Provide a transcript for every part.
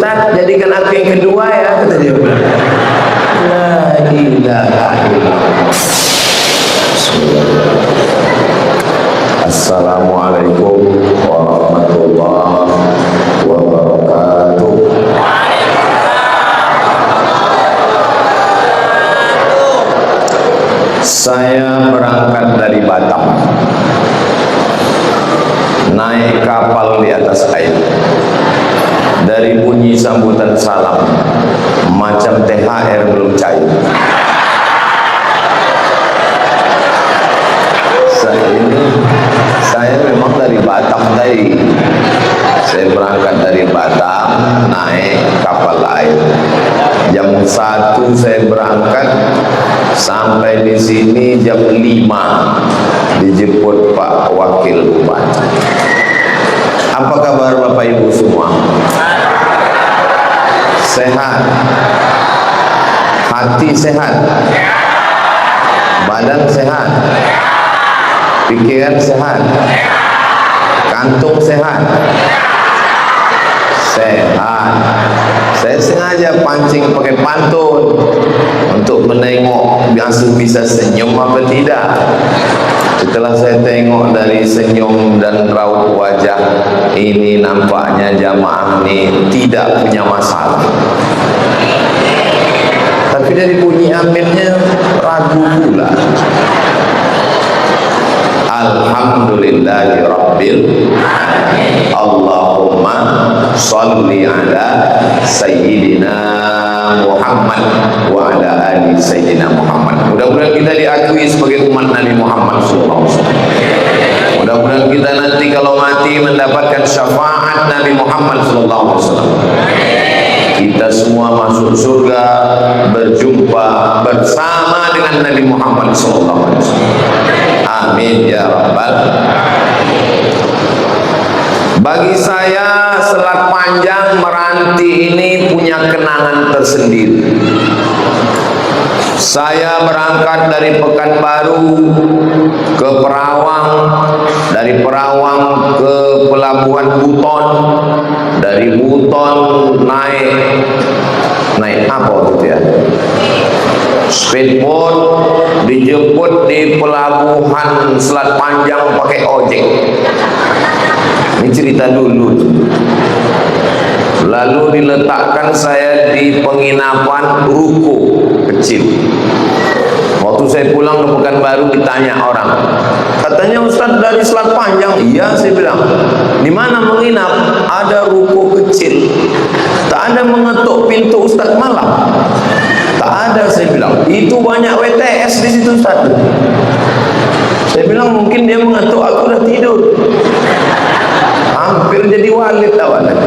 Ustaz, jadikan aku yang kedua ya, kata dia. La ilaha illallah. Assalamualaikum warahmatullahi wabarakatuh. Saya berangkat dari Batam, naik kapal di atas air. Dari bunyi sambutan salam, macam THR belum cair. Saya memang dari Batam tadi. Saya berangkat dari Batam, naik kapal air. Jam 1 saya berangkat, sampai di sini jam 5 dijemput Pak Wakil Bupati. Apa kabar Bapak Ibu semua? Sehat? Hati sehat? Badan sehat? Pikiran sehat? Kantung sehat? Sehat. Saya sengaja pancing pakai pantun untuk menengok biasa bisa senyum apa tidak. Setelah saya tengok dari senyum dan raut wajah ini, nampaknya jamaah ini tidak punya masalah. Tapi dari bunyi aminnya ragu pula. Alhamdulillahirabbil alamin. Allahumma sholli ala sayyidina Muhammad wa ala ali sayyidina Muhammad. Mudah-mudahan kita diakui sebagai umat Nabi Muhammad sallallahu alaihi wasallam. Mudah-mudahan kita nanti kalau mati mendapatkan syafaat Nabi Muhammad sallallahu alaihi wasallam. Kita semua masuk surga, berjumpa bersama dengan Nabi Muhammad sallallahu alaihi wasallam. Amin ya rabbal. Bagi saya Selat Panjang Meranti ini punya kenangan tersendiri. Saya berangkat dari Pekanbaru ke Perawang, dari Perawang ke Pelabuhan Buton, dari Buton naik apa itu ya? Speedboat, dijemput di Pelabuhan Selat Panjang pakai ojek. Ini cerita dulu. Lalu diletakkan saya di penginapan ruko kecil. Waktu saya pulang ke Pekanbaru ditanya orang, katanya Ustaz dari Selat Panjang. Iya, saya bilang. Di mana menginap? Ada ruko kecil. Tak ada mengetuk pintu Ustaz malam. Tak ada, saya bilang. Itu banyak WTS di situ Ustaz. Saya bilang mungkin dia mengetuk, aku udah tidur. Hampir jadi walid tawanan.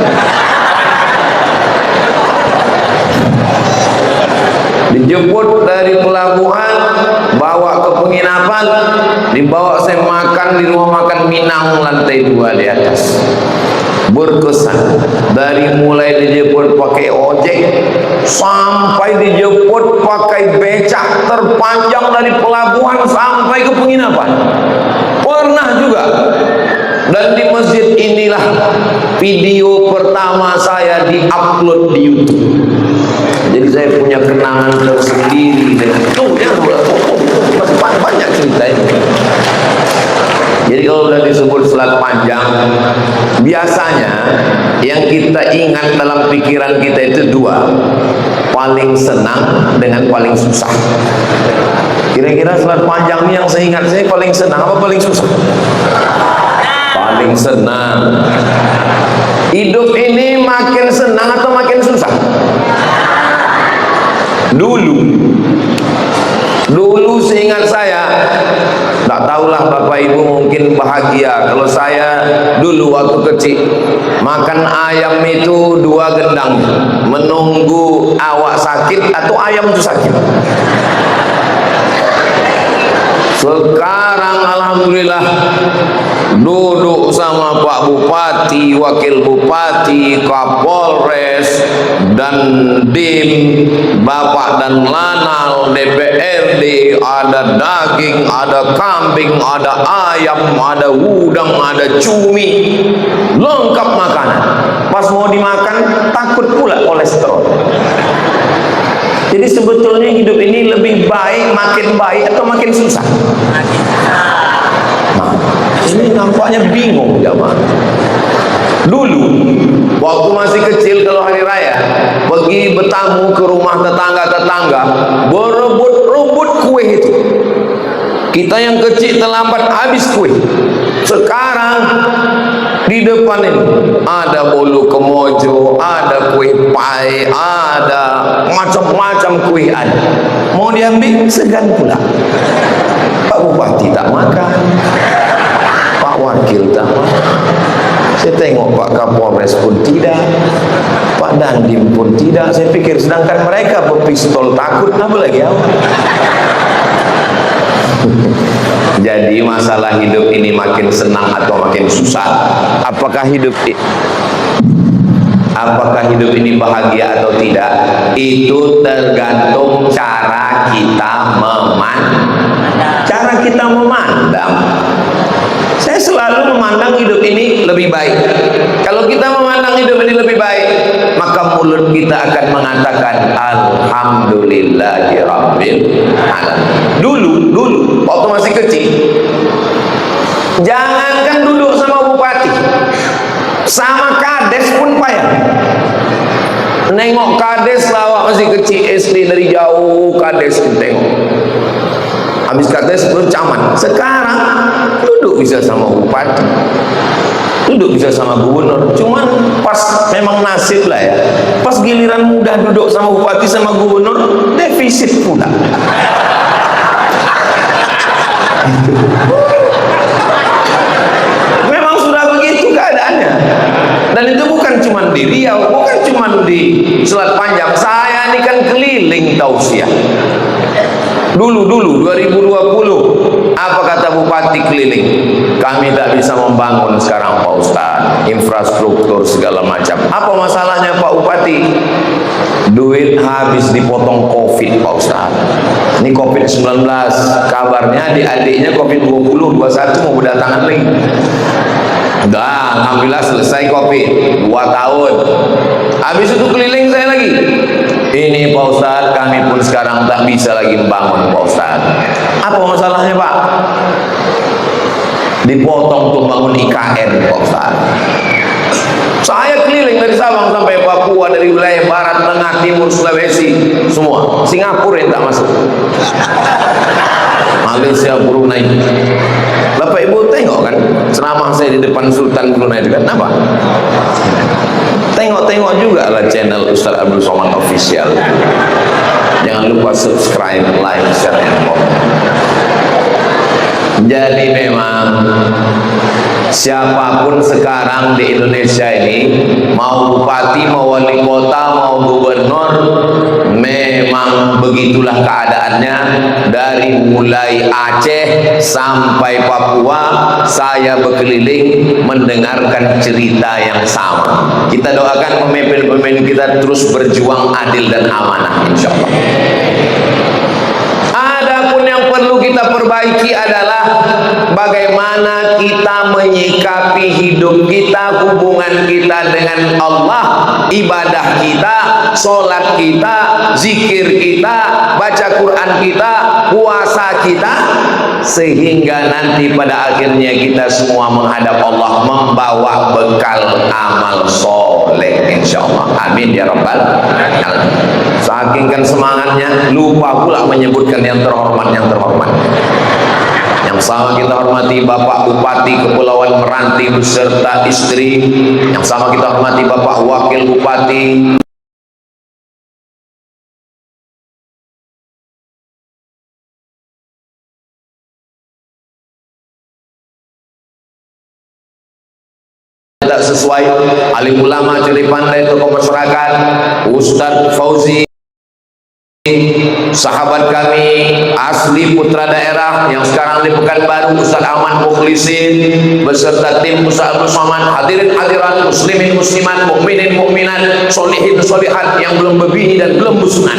Dijemput dari pelabuhan, bawa ke penginapan, dibawa saya makan di rumah makan Minang lantai 2 di atas. Berkesan. Dari mulai dijemput pakai ojek sampai dijemput pakai becak terpanjang dari pelabuhan sampai ke penginapan. Pernah juga. Dan di masjid inilah video pertama saya diupload di YouTube. Jadi saya punya kenangan tersendiri dengan masih banyak cerita ini. Jadi kalau sudah disebut Selat Panjang, biasanya yang kita ingat dalam pikiran kita itu dua, paling senang dengan paling susah. Kira-kira Selat Panjang ini yang saya ingat, saya paling senang apa paling susah? Paling senang. Hidup ini makin senang atau makin susah? Dulu seingat saya, tak tahulah Bapak Ibu mungkin bahagia. Kalau saya dulu waktu kecil makan ayam itu 2 gendang, menunggu awak sakit atau ayam itu sakit. Sekarang alhamdulillah duduk sama Pak Bupati, Wakil Bupati, Kapolres, dan Dim, Bapak dan Lanal, DPRD, ada daging, ada kambing, ada ayam, ada udang, ada cumi, lengkap makanan. Pas mau dimakan takut pula sebetulnya hidup ini lebih baik, makin baik atau makin susah? Nah, ini nampaknya bingung jamaah. Dulu waktu masih kecil, kalau hari raya pergi bertamu ke rumah tetangga-tetangga, berebut-rebut kue itu. Kita yang kecil terlambat habis kue. Sekarang di depan ini ada bolu kemojo, ada kue pai, ada macam-macam kue ada. Mau diambil segan pula. Pak Bupati tak makan, Pak Wakil tak makan. Saya tengok Pak Kapolres pun tidak, Pak Dandim pun tidak. Saya pikir sedangkan mereka berpistol takut, apa lagi ya? Jadi masalah hidup ini makin senang atau makin susah? Apakah hidup ini bahagia atau tidak? Itu tergantung cara kita memandang. Saya selalu memandang hidup ini lebih baik. Kalau kita memandang hidup ini lebih baik, maka mulut kita akan mengatakan alhamdulillahirabbil alamin. Dulu waktu masih kecil, jangankan duduk sama bupati, sama kades pun payah. Nengok kades lawak masih kecil SD, dari jauh kades pun tengok. Habis kades baru camat. Sekarang duduk bisa sama bupati, duduk bisa sama gubernur. Cuman pas memang nasib lah ya, pas giliran mudah duduk sama bupati sama gubernur, defisit pula. Memang sudah begitu keadaannya. Dan itu bukan cuma di Riau, bukan cuma di Selat Panjang. Saya ini kan keliling tausiah. Dulu 2020, apa kata bupati keliling? Kami tak bisa membangun sekarang Pak Ustaz, infrastruktur segala macam. Apa masalahnya Pak Bupati? Duit habis dipotong Covid Pak Ustaz. Ini Covid-19, kabarnya adik-adiknya Covid-20, 21 mau berdatangan lagi. Udah, alhamdulillah selesai Covid 2 tahun. Habis itu keliling saya lagi. Ini Pak Ustaz, kami pun sekarang tak bisa lagi membangun Pak Ustaz. Apa masalahnya Pak? Dipotong tuh bangun IKN Pak Ustaz. Saya keliling dari Sabang sampai Papua, dari wilayah barat, tengah, timur, Sulawesi, semua. Singapura yang tak masuk. Malaysia, Brunei. Bapak Ibu tengok kan ceramah saya di depan Sultan Brunei itu kan apa? Tengok-tengok juga lah channel Ustaz Abdul Somad Official. Jangan lupa subscribe, like, share, dan komen. Jadi memang siapapun sekarang di Indonesia ini, mau bupati, mau wali kota, mau gubernur, memang begitulah keadaannya. Dari mulai Aceh sampai Papua, saya berkeliling mendengarkan cerita yang sama. Kita doakan pemimpin-pemimpin kita terus berjuang adil dan amanah, insya Allah. Adapun yang perlu kita perbaiki adalah bagaimana kita menyikapi hidup kita, hubungan kita dengan Allah, ibadah kita, sholat kita, zikir kita, baca Quran kita, puasa kita, sehingga nanti pada akhirnya kita semua menghadap Allah membawa bekal amal soleh, insyaallah. Amin ya rabbal alamin. Saking kan semangatnya, lupa pula menyebutkan yang terhormat. Yang sama kita hormati Bapak Bupati Kepulauan Meranti beserta istri. Yang sama kita hormati Bapak Wakil Bupati. Tidak sesuai, alim ulama, curi pandai, tokoh masyarakat, Ustadz Fauzi, sahabat kami asli putra daerah yang sekarang di Pekanbaru, Ustaz Ahmad Mukhlisin beserta tim Ustaz Abdul Somad, hadirin hadirat, muslimin muslimat, mukminin mukminat, solihin solihat yang belum berbini dan belum bersunat,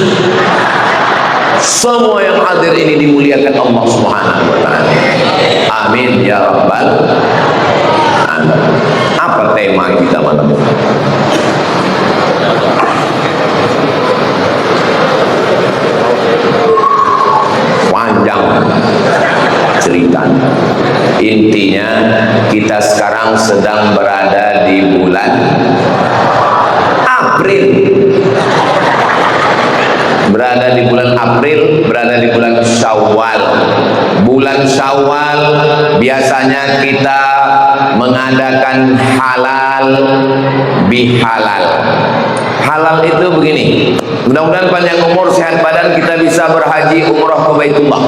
semua yang hadir ini dimuliakan Allah Subhanahu wa taala. Amin ya rabbal alamin. Apa tema kita malam ini? April, berada di bulan April, berada di bulan Syawal. Bulan Syawal biasanya kita mengadakan halal bihalal. Halal itu begini, mudah-mudahan panjang umur, sehat badan, kita bisa berhaji umrah ke Baitullah.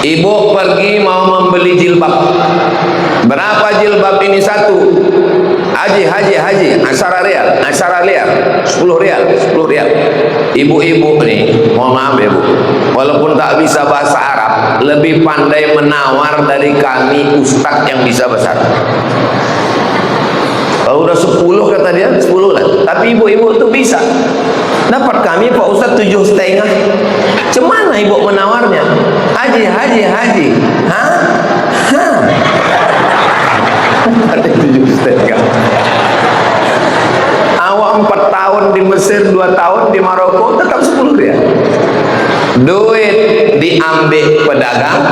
Ibu pergi mau membeli jilbab. Berapa jilbab ini satu? Haji, asyara rial, 10 rial. Ibu-ibu nih, mohon maaf ya Bu, walaupun tak bisa bahasa Arab, lebih pandai menawar dari kami ustadz yang bisa bahasa Arab. Kalau udah 10 kata dia, 10 lah. Tapi ibu-ibu itu bisa. Dapat kami Pak Ustadz 7,5. Cemana ibu menawarnya? Haji. Hah? Ada 7,5. Awak 4 tahun di Mesir, 2 tahun di Maroko, tetap 10 rial. Duit diambil pedagang,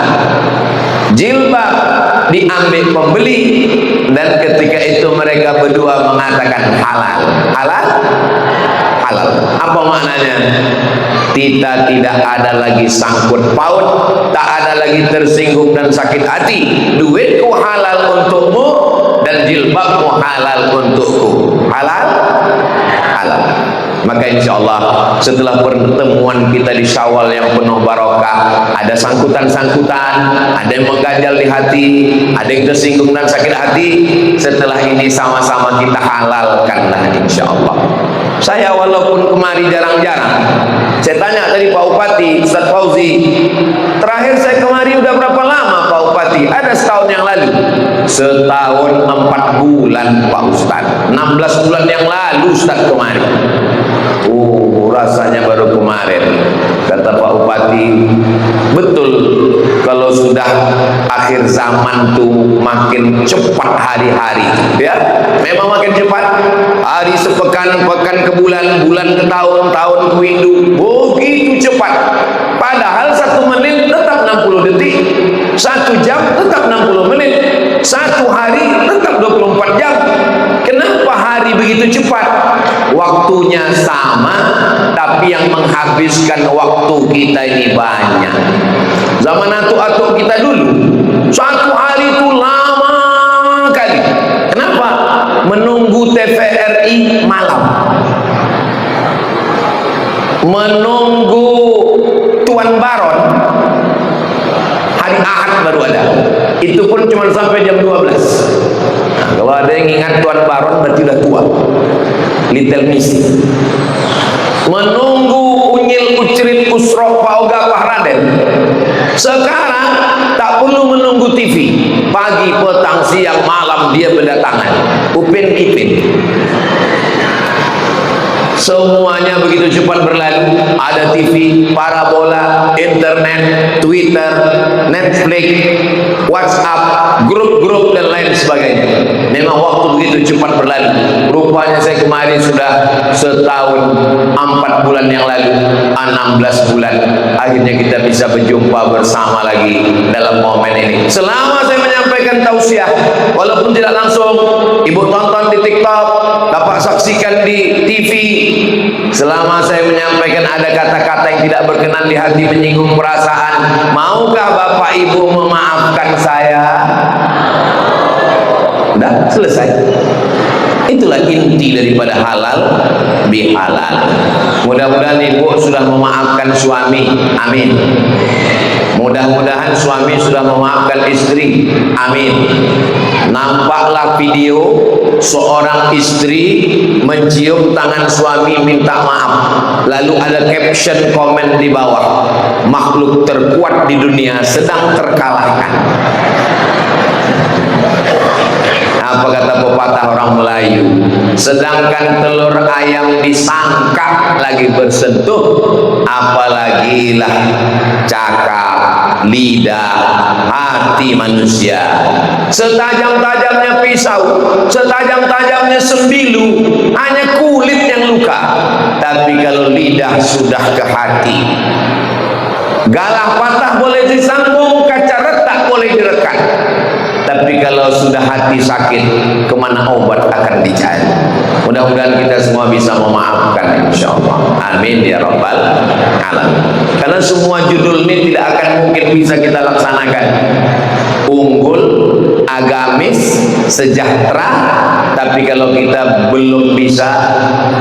jilbab diambil pembeli, dan ketika itu mereka berdua mengatakan halal. Apa maknanya? Kita tidak ada lagi sangkut paut, tak ada lagi tersinggung dan sakit hati. Duitku halal untukmu dan jilbabmu halal untukku. Halal. Maka insya Allah setelah pertemuan kita di Syawal yang penuh barokah, ada sangkutan-sangkutan, ada yang mengganjal di hati, ada yang tersinggung dan sakit hati. Setelah ini sama-sama kita halalkanlah insya Allah. Saya walaupun kemari jarang-jarang, saya tanya tadi Pak Upati, Ustaz Fauzi, terakhir saya kemari udah berapa lama Pak Upati? Ada setahun yang lalu. Setahun 4 bulan Pak Ustaz, 16 bulan yang lalu Ustaz kemari. Rasanya baru kemarin. Kata Pak Upati, betul, kalau sudah akhir zaman tuh makin cepat hari-hari, ya, memang makin cepat. Hari sepekan, pekan ke bulan, bulan ke tahun, tahun ke minggu, begitu cepat. Padahal 1 menit tetap 60 detik, 1 jam tetap 60 menit, 1 hari tetap 24 jam. Kenapa hari begitu cepat? Waktunya sama, tapi yang menghabiskan waktu kita ini banyak. Zaman atuk-atuk kita dulu, 1 hari itu lama kali. Kenapa? Menunggu TVRI malam, menunggu Tuan Baron hari Ahad baru ada. Itu pun cuma sampai jam 12. Nah, kalau ada yang ingat Tuan Baron berarti udah tua. Little Miss. Menunggu Unyil Ucrit Usrok Pauga Pahraden. Sekarang tak perlu menunggu TV. Pagi, petang, siang, malam dia berdatangan. Upin Ipin. Semuanya begitu cepat berlalu. Ada TV, parabola, internet, Twitter, Netflix, WhatsApp, grup-grup dan lain sebagainya. Memang waktu begitu cepat berlalu. Rupanya saya kemarin sudah setahun 4 bulan yang lalu, 16 bulan. Akhirnya kita bisa berjumpa bersama lagi dalam momen ini. Selama saya menyampaikan tausiah, walaupun tidak langsung, ibu tonton di TikTok, bapak saksikan di TV. Selama saya menyampaikan ada kata-kata yang tidak berkenan di hati, menyinggung perasaan, maukah bapak ibu memaafkan saya? Udah selesai. Itulah inti daripada halal bihalal. Mudah-mudahan ibu sudah memaafkan suami, amin. Mudah-mudahan suami sudah memaafkan istri, amin. Nampaklah video seorang istri mencium tangan suami minta maaf, lalu ada caption komen di bawah, makhluk terkuat di dunia sedang terkalahkan. Apa kata pepatah orang Melayu? Sedangkan telur ayam disangkap lagi bersentuh, apalagi lah cakap, lidah, hati manusia. Setajam-tajamnya pisau, setajam-tajamnya sembilu, hanya kulit yang luka. Tapi kalau lidah sudah ke hati, galah patah boleh disambung, kaca retak boleh direkat. Tapi kalau sudah hati sakit, kemana obat akan dicari? alamin. Karena semua judul ini tidak akan mungkin bisa kita laksanakan. Unggul, agamis, sejahtera, tapi kalau kita belum bisa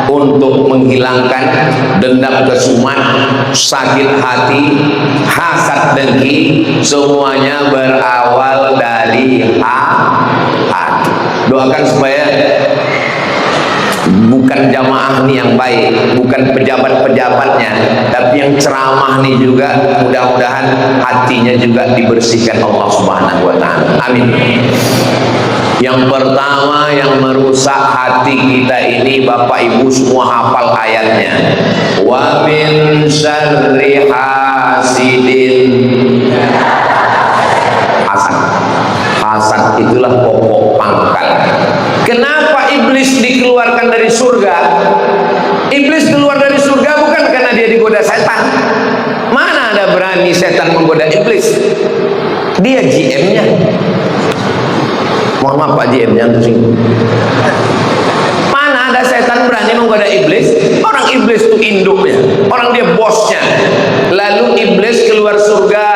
untuk menghilangkan dendam kesumat, sakit hati, hasad dengki, semuanya berawal dari hati. Doakan supaya bukan jamaah nih yang baik, bukan pejabat-pejabatnya, tapi yang ceramah nih juga mudah-mudahan hatinya juga dibersihkan Allah Subhanahu wa taala. Amin. Yang pertama yang merusak hati kita ini, Bapak Ibu semua hafal ayatnya. Wa min syarri hasidin. Hasad itulah pokok pangkal. Kenapa iblis dikeluarkan dari surga? Iblis keluar dari surga bukan karena dia digoda setan. Mana ada berani setan menggoda iblis? Dia GM-nya. Mohon maaf Pak GM-nya. Mana ada setan berani menggoda iblis? Orang iblis itu induknya, orang dia bosnya. Lalu iblis keluar surga.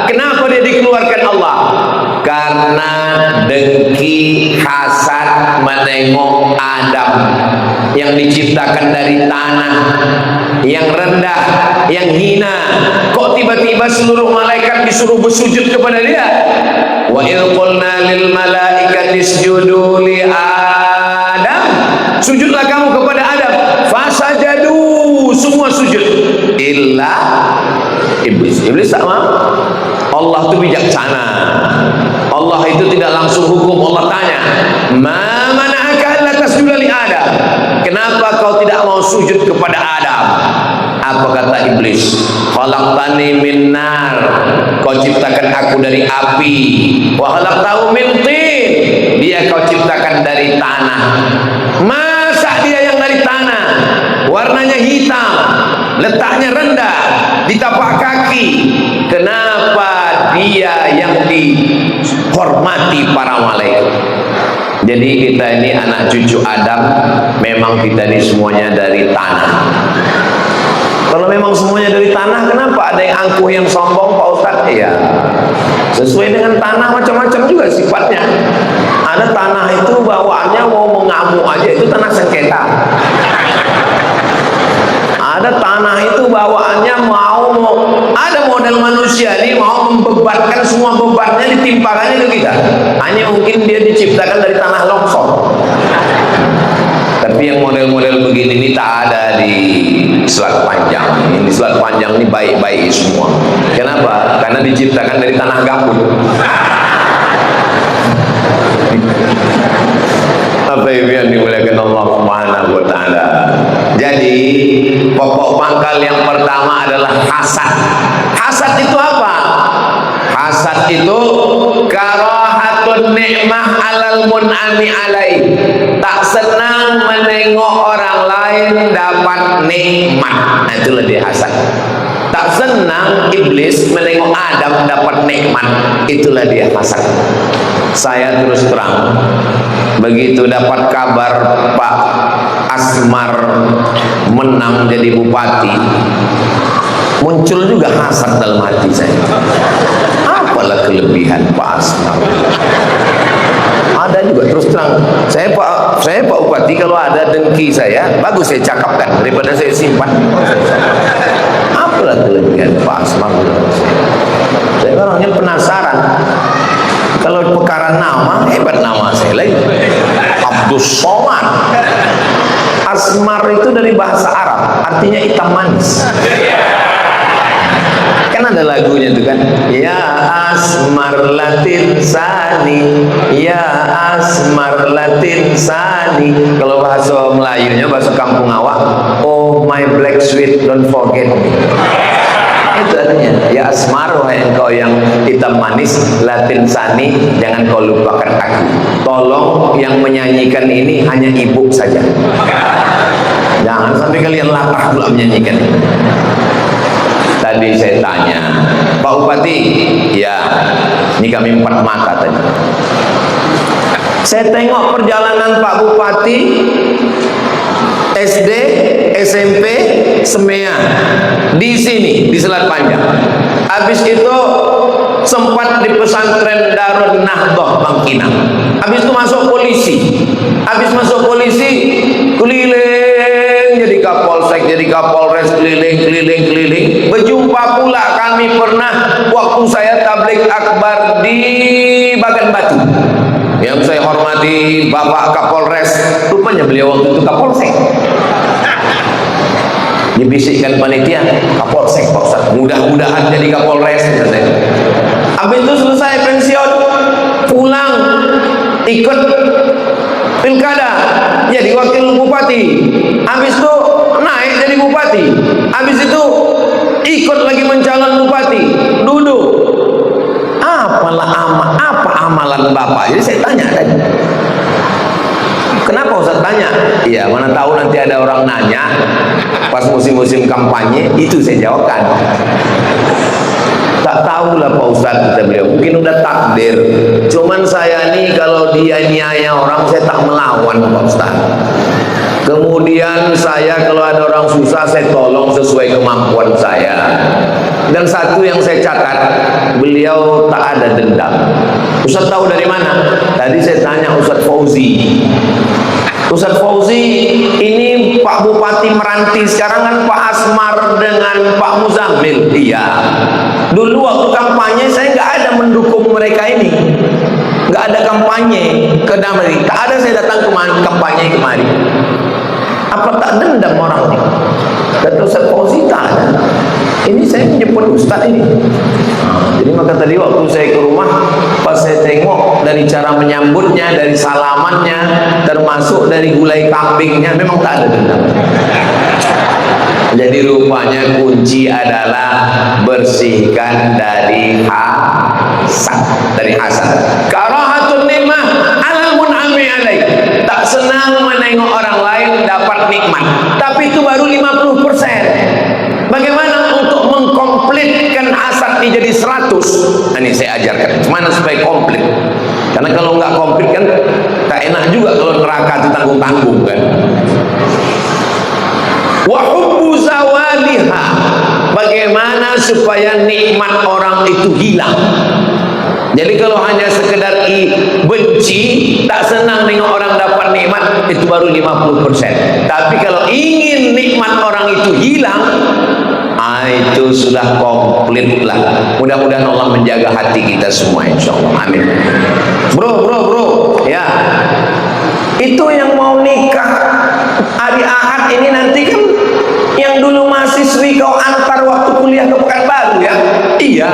Kenapa dia dikeluarkan Allah? Karena dengki, hasad menengok Adam yang diciptakan dari tanah, yang rendah, yang hina. Kok tiba-tiba seluruh malaikat disuruh bersujud kepada dia? Wa idh qulna lil malaikati isjudu li Adam. Sujudlah kamu kepada Adam. Fasajadu, semua sujud. Illa iblis. Iblis tak mau. Allah itu bijaksana. Allah itu tidak langsung hukum. Allah tanya, ma mana'aka alla tasjuda li Adam? Kenapa kau tidak mau sujud kepada Adam? Apa kata iblis? Khalaqtani min nar. Kau ciptakan aku dari api. Wa khalaqtahu min tin. Dia kau ciptakan dari tanah. Masa dia yang dari tanah, warnanya hitam, letaknya rendah, di tapak kaki. Kenapa dia yang dihormati para malaikat? Jadi kita ini anak cucu Adam, memang kita ini semuanya dari tanah. Kalau memang semuanya dari tanah, kenapa ada yang angkuh, yang sombong, Pak Ustadz? Iya, sesuai dengan tanah macam-macam juga sifatnya. Ada tanah itu bawaannya mau mengamuk aja, itu tanah sengketa. Ada tanah itu bawaannya ada model manusia ini mau membebankan semua bebannya, ditimpakannya ke kita. Hanya mungkin dia diciptakan dari tanah longsor. Tapi yang model-model begini ini tak ada di Selat Panjang. Di Selat Panjang ini baik-baik semua. Kenapa? Karena diciptakan dari tanah gambut. Apa yang dimuliakan Allah Subhanahu wa taala. Jadi pokok pangkal yang pertama adalah hasad. Hasad itu apa? Hasad itu karahatun nikmah alal mun'ami alaih. Tak senang menengok orang lain dapat nikmat. Nah, itulah dia hasad. Tak senang iblis menengok Adam dapat nikmat. Itulah dia hasad. Saya terus terang, begitu dapat kabar Pak Asmar menang jadi bupati, muncul juga hasad dalam hati saya. Apalah kelebihan Pak Asmar? Ada juga, terus terang, saya Pak Bupati, kalau ada dengki saya, bagus saya cakapkan daripada saya simpan. Apalah kelebihan Pak Asmar? Saya orangnya penasaran. Kalau perkara nama, hebat nama saya lagi, Abdus Somad. Asmar itu dari bahasa Arab, artinya hitam manis. Kan ada lagunya itu kan, ya Asmar Latin Sani, ya Asmar Latin Sani. Kalau bahasa Melayunya, bahasa kampung awak, oh my black sweet, don't forget me. Itu artinya, ya Asmar, wahai engkau yang hitam manis, Latin Sani, jangan kau lupakan aku. Tolong yang menyanyikan ini hanya ibu saja, jangan sampai kalian latah pula menyanyikan. Tadi saya tanya, Pak Bupati, ya, ini kami 4 mata tadi. Saya tengok perjalanan Pak Bupati SD, SMP, Semea di sini di Selat Panjang. Habis itu sempat di pesantren Darun Nahdhah Bangkinang. Habis itu masuk polisi. Habis masuk polisi keliling jadi kapolsek, jadi kapolres, keliling. Berjumpa pula kami pernah waktu saya tabligh akbar di Bagan Batu. Yang saya hormati Bapak Kapolres, rupanya beliau waktu itu kapolsek. Dibisikkan panitia, kapolsek Pak Ustaz, mudah-mudahan jadi kapolres. Habis itu selesai pensiun, pulang ikut pilkada jadi wakil bupati. Habis itu naik jadi bupati. Habis itu ikut lagi mencalon bupati, duduk. Apa amalan Bapak? Jadi saya tanya tadi. Kenapa Ustaz tanya? Iya, mana tahu nanti ada orang nanya pas musim-musim kampanye, itu saya jawabkan. Tak tahulah Pak Ustaz, kata beliau, mungkin udah takdir. Cuman saya nih kalau dia niaya orang, saya tak melawan Pak Ustaz. Kemudian saya kalau ada orang susah, saya tolong sesuai kemampuan saya. Dan satu yang saya catat, beliau tak ada dendam. Ustaz tahu dari mana? Tadi saya tanya Ustaz Fauzi. Ustaz Fauzi ini Pak Bupati Meranti, sekarang kan Pak Asmar dengan Pak Muzammil. Iya. Dulu waktu kampanye saya nggak ada mendukung mereka ini. Nggak ada kampanye ke Damri. Tak ada saya datang ke kampanye kemari. Apa tak dendam orang ini? Kata Ustaz Fauzi tak ada. Ini saya menyebut Ustaz ini. Jadi maka tadi waktu saya ke rumah, pas saya tengok dari cara menyambutnya, dari salamannya, termasuk dari gulai kambingnya, memang tak ada dendam. Jadi rupanya kunci adalah bersihkan dari hasad, Karahatun nikmah alal mun'ami alaih. Tak senang menengok orang lain dapat nikmat, tapi itu baru 50%. Bagaimana untuk mengkomplitkan hasad ini jadi 100? Ini saya ajarkan gimana supaya komplit. Karena kalau nggak komplit kan tak enak juga kalau neraka itu tanggung-tanggung kan. Wa hubbu zawaliha, bagaimana supaya nikmat orang itu hilang. Jadi kalau hanya sekedar benci, tak senang dengan orang dapat nikmat, itu baru 50%. Tapi kalau ingin nikmat orang itu hilang, itu sudah komplit lah. Mudah-mudahan Allah menjaga hati kita semua, insyaallah. Amin. Bro, ya. Itu yang mau nikah hari Ahad ini nanti kan, yang dulu mahasiswi kau antar waktu kuliah ke Pekanbaru ya? Iya.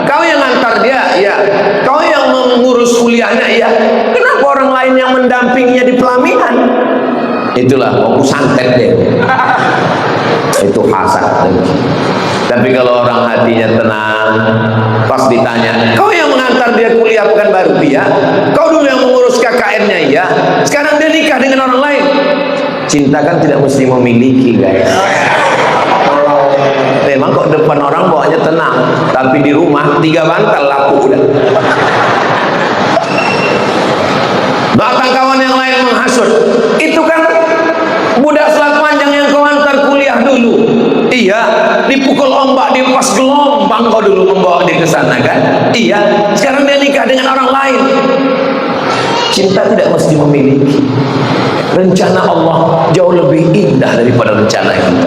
Kau yang antar dia, ya. Kau yang mengurus kuliahnya, ya. Kenapa orang lain yang mendampinginya di pelaminan? Itulah mau santet deh. Itu hasad. Tapi kalau orang hatinya tenang, pas ditanya, kau yang mengantar dia kuliah Pekanbaru? Iya. Kau dulu yang mengurus KKN-nya? Iya. Sekarang dia nikah dengan orang lain. Cinta kan tidak mesti memiliki, guys. Memang kok depan orang bawanya tenang, tapi di rumah 3 bantal laku udah. Datang kawan yang lain menghasut. Itu kan budak Selat Panjang yang kau antar kuliah dulu. Iya, dipukul ombak di pas gelombang kau dulu membawa dia ke sana kan? Iya, sekarang dia nikah dengan orang lain. Cinta tidak mesti memiliki. Rencana Allah jauh lebih indah daripada rencana kita.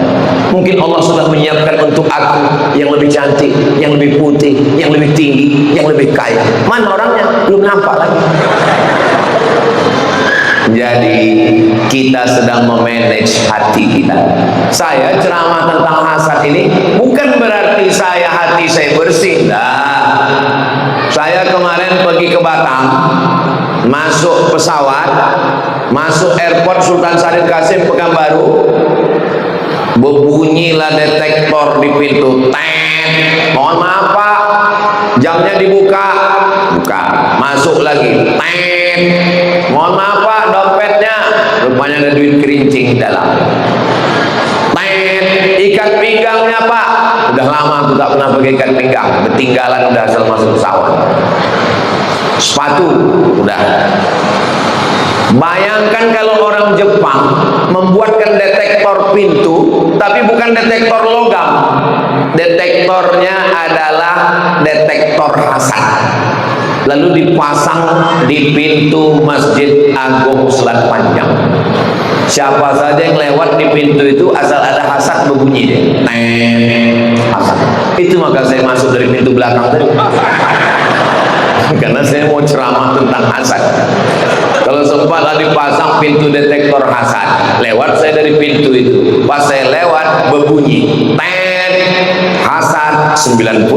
Mungkin Allah sudah menyiapkan untuk aku yang lebih cantik, yang lebih putih, yang lebih tinggi, yang lebih kaya. Mana orangnya? Belum nampak lagi. Jadi kita sedang memanage hati kita. Saya ceramah tentang hasad ini bukan berarti hati saya bersih. Nah, saya kemarin pergi ke Batam, masuk pesawat, masuk airport Sultan Syarif Kasim Pekanbaru, berbunyilah detektor di pintu. Tet, mohon maaf Pak, jamnya dibuka, masuk lagi. Tet, mohon maaf Pak, dompetnya, rupanya ada duit kerincing dalam. Tet, ikat pinggangnya Pak, udah lama aku tak pernah pakai ikat pinggang, ketinggalan udah asal masuk pesawat. Sepatu udah. Bayangkan kalau orang Jepang membuatkan detektor detektor pintu, tapi bukan detektor logam. Detektornya adalah detektor hasad. Lalu dipasang di pintu Masjid Agung Selat Panjang. Siapa saja yang lewat di pintu itu, asal ada hasad berbunyi deh. Hasad. Itu maka saya masuk dari pintu belakang tadi. Karena saya mau ceramah tentang hasad. Kalau sempatlah dipasang pintu detektor hasad, lewat saya dari pintu itu. Pas saya lewat berbunyi hasad 90%.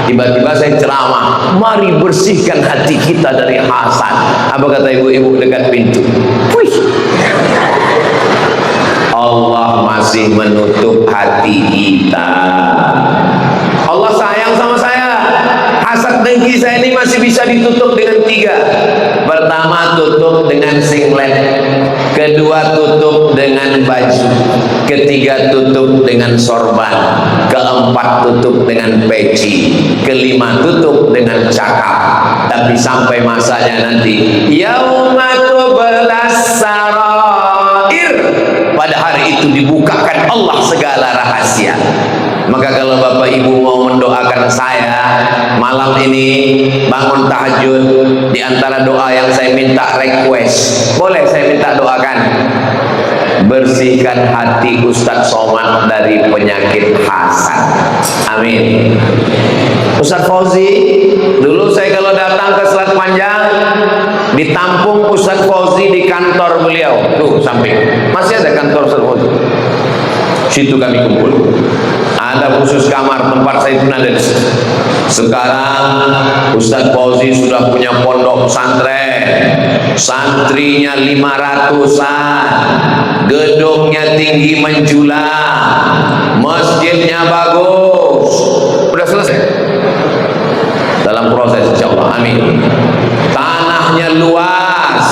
Tiba-tiba saya ceramah, mari bersihkan hati kita dari hasad. Apa kata ibu-ibu dekat pintu? Wih, Allah masih menutup hati kita. Allah sayang sama saya. Hasad dengki saya ini masih bisa ditutup dengan 3. Pertama, tutup dengan singlet. Kedua, tutup dengan baju. Ketiga, tutup dengan sorban. Keempat, tutup dengan peci. Kelima, tutup dengan cakap. Tapi sampai masanya nanti, yauma tublas sarair, pada hari itu dibukakan Allah segala rahasia. Maka kalau Bapak Ibu mau mendoakan saya malam ini bangun tahajud, di antara doa yang saya minta request, boleh saya minta doakan? Bersihkan hati Ustadz Somad dari penyakit hasad. Amin. Ustadz Fauzi, dulu saya kalau datang ke Selat Panjang, ditampung Ustadz Fauzi di kantor beliau. Tuh samping, masih ada kantor Ustadz Fauzi. Situ kami kumpul. Ada khusus kamar tempat saya pun ada di situ. Sekarang Ustadz Fauzi sudah punya pondok pesantren, santrinya 500-an, gedungnya tinggi menjulang, masjidnya bagus. Sudah selesai dalam proses, insyaallah. Amin. Tanahnya luas,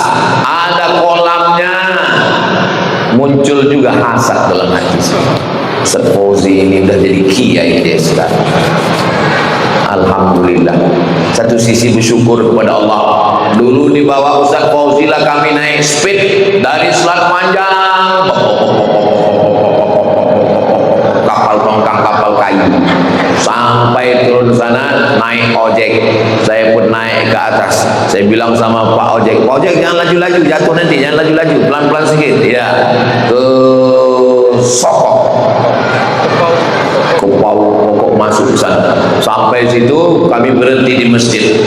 ada kolamnya. Muncul juga hasad dalam hati. Ustadz Fauzi ini udah jadi kiai dia sekarang. Alhamdulillah. Satu sisi bersyukur kepada Allah. Dulu dibawa Ustadz Fauzi lah kami naik speed dari Selat Panjang, kapal tongkang, kapal kayu, sampai turun sana naik ojek. Saya pun naik ke atas. Saya bilang sama Pak Ojek, Pak Ojek jangan laju-laju, jatuh nanti, jangan laju-laju, pelan-pelan sedikit. Ya, ke Sokok, ke Pokok masuk ke sana. Sampai situ kami berhenti di masjid.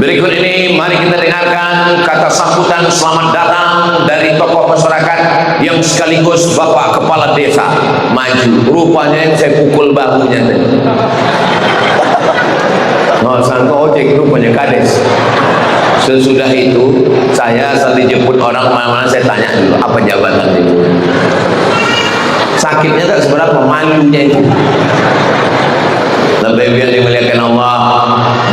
Berikut ini mari kita dengarkan kata sambutan selamat datang dari tokoh masyarakat yang sekaligus Bapak Kepala Desa maju. Rupanya yang saya pukul bahunya tadi. Nggak sangka ojek, rupanya kades. Sesudah itu saya saat dijemput orang mana-mana, saya tanya dulu apa jabatan itu. Sakitnya tak seberapa, malunya itu. Lebih biar dimuliakan Allah,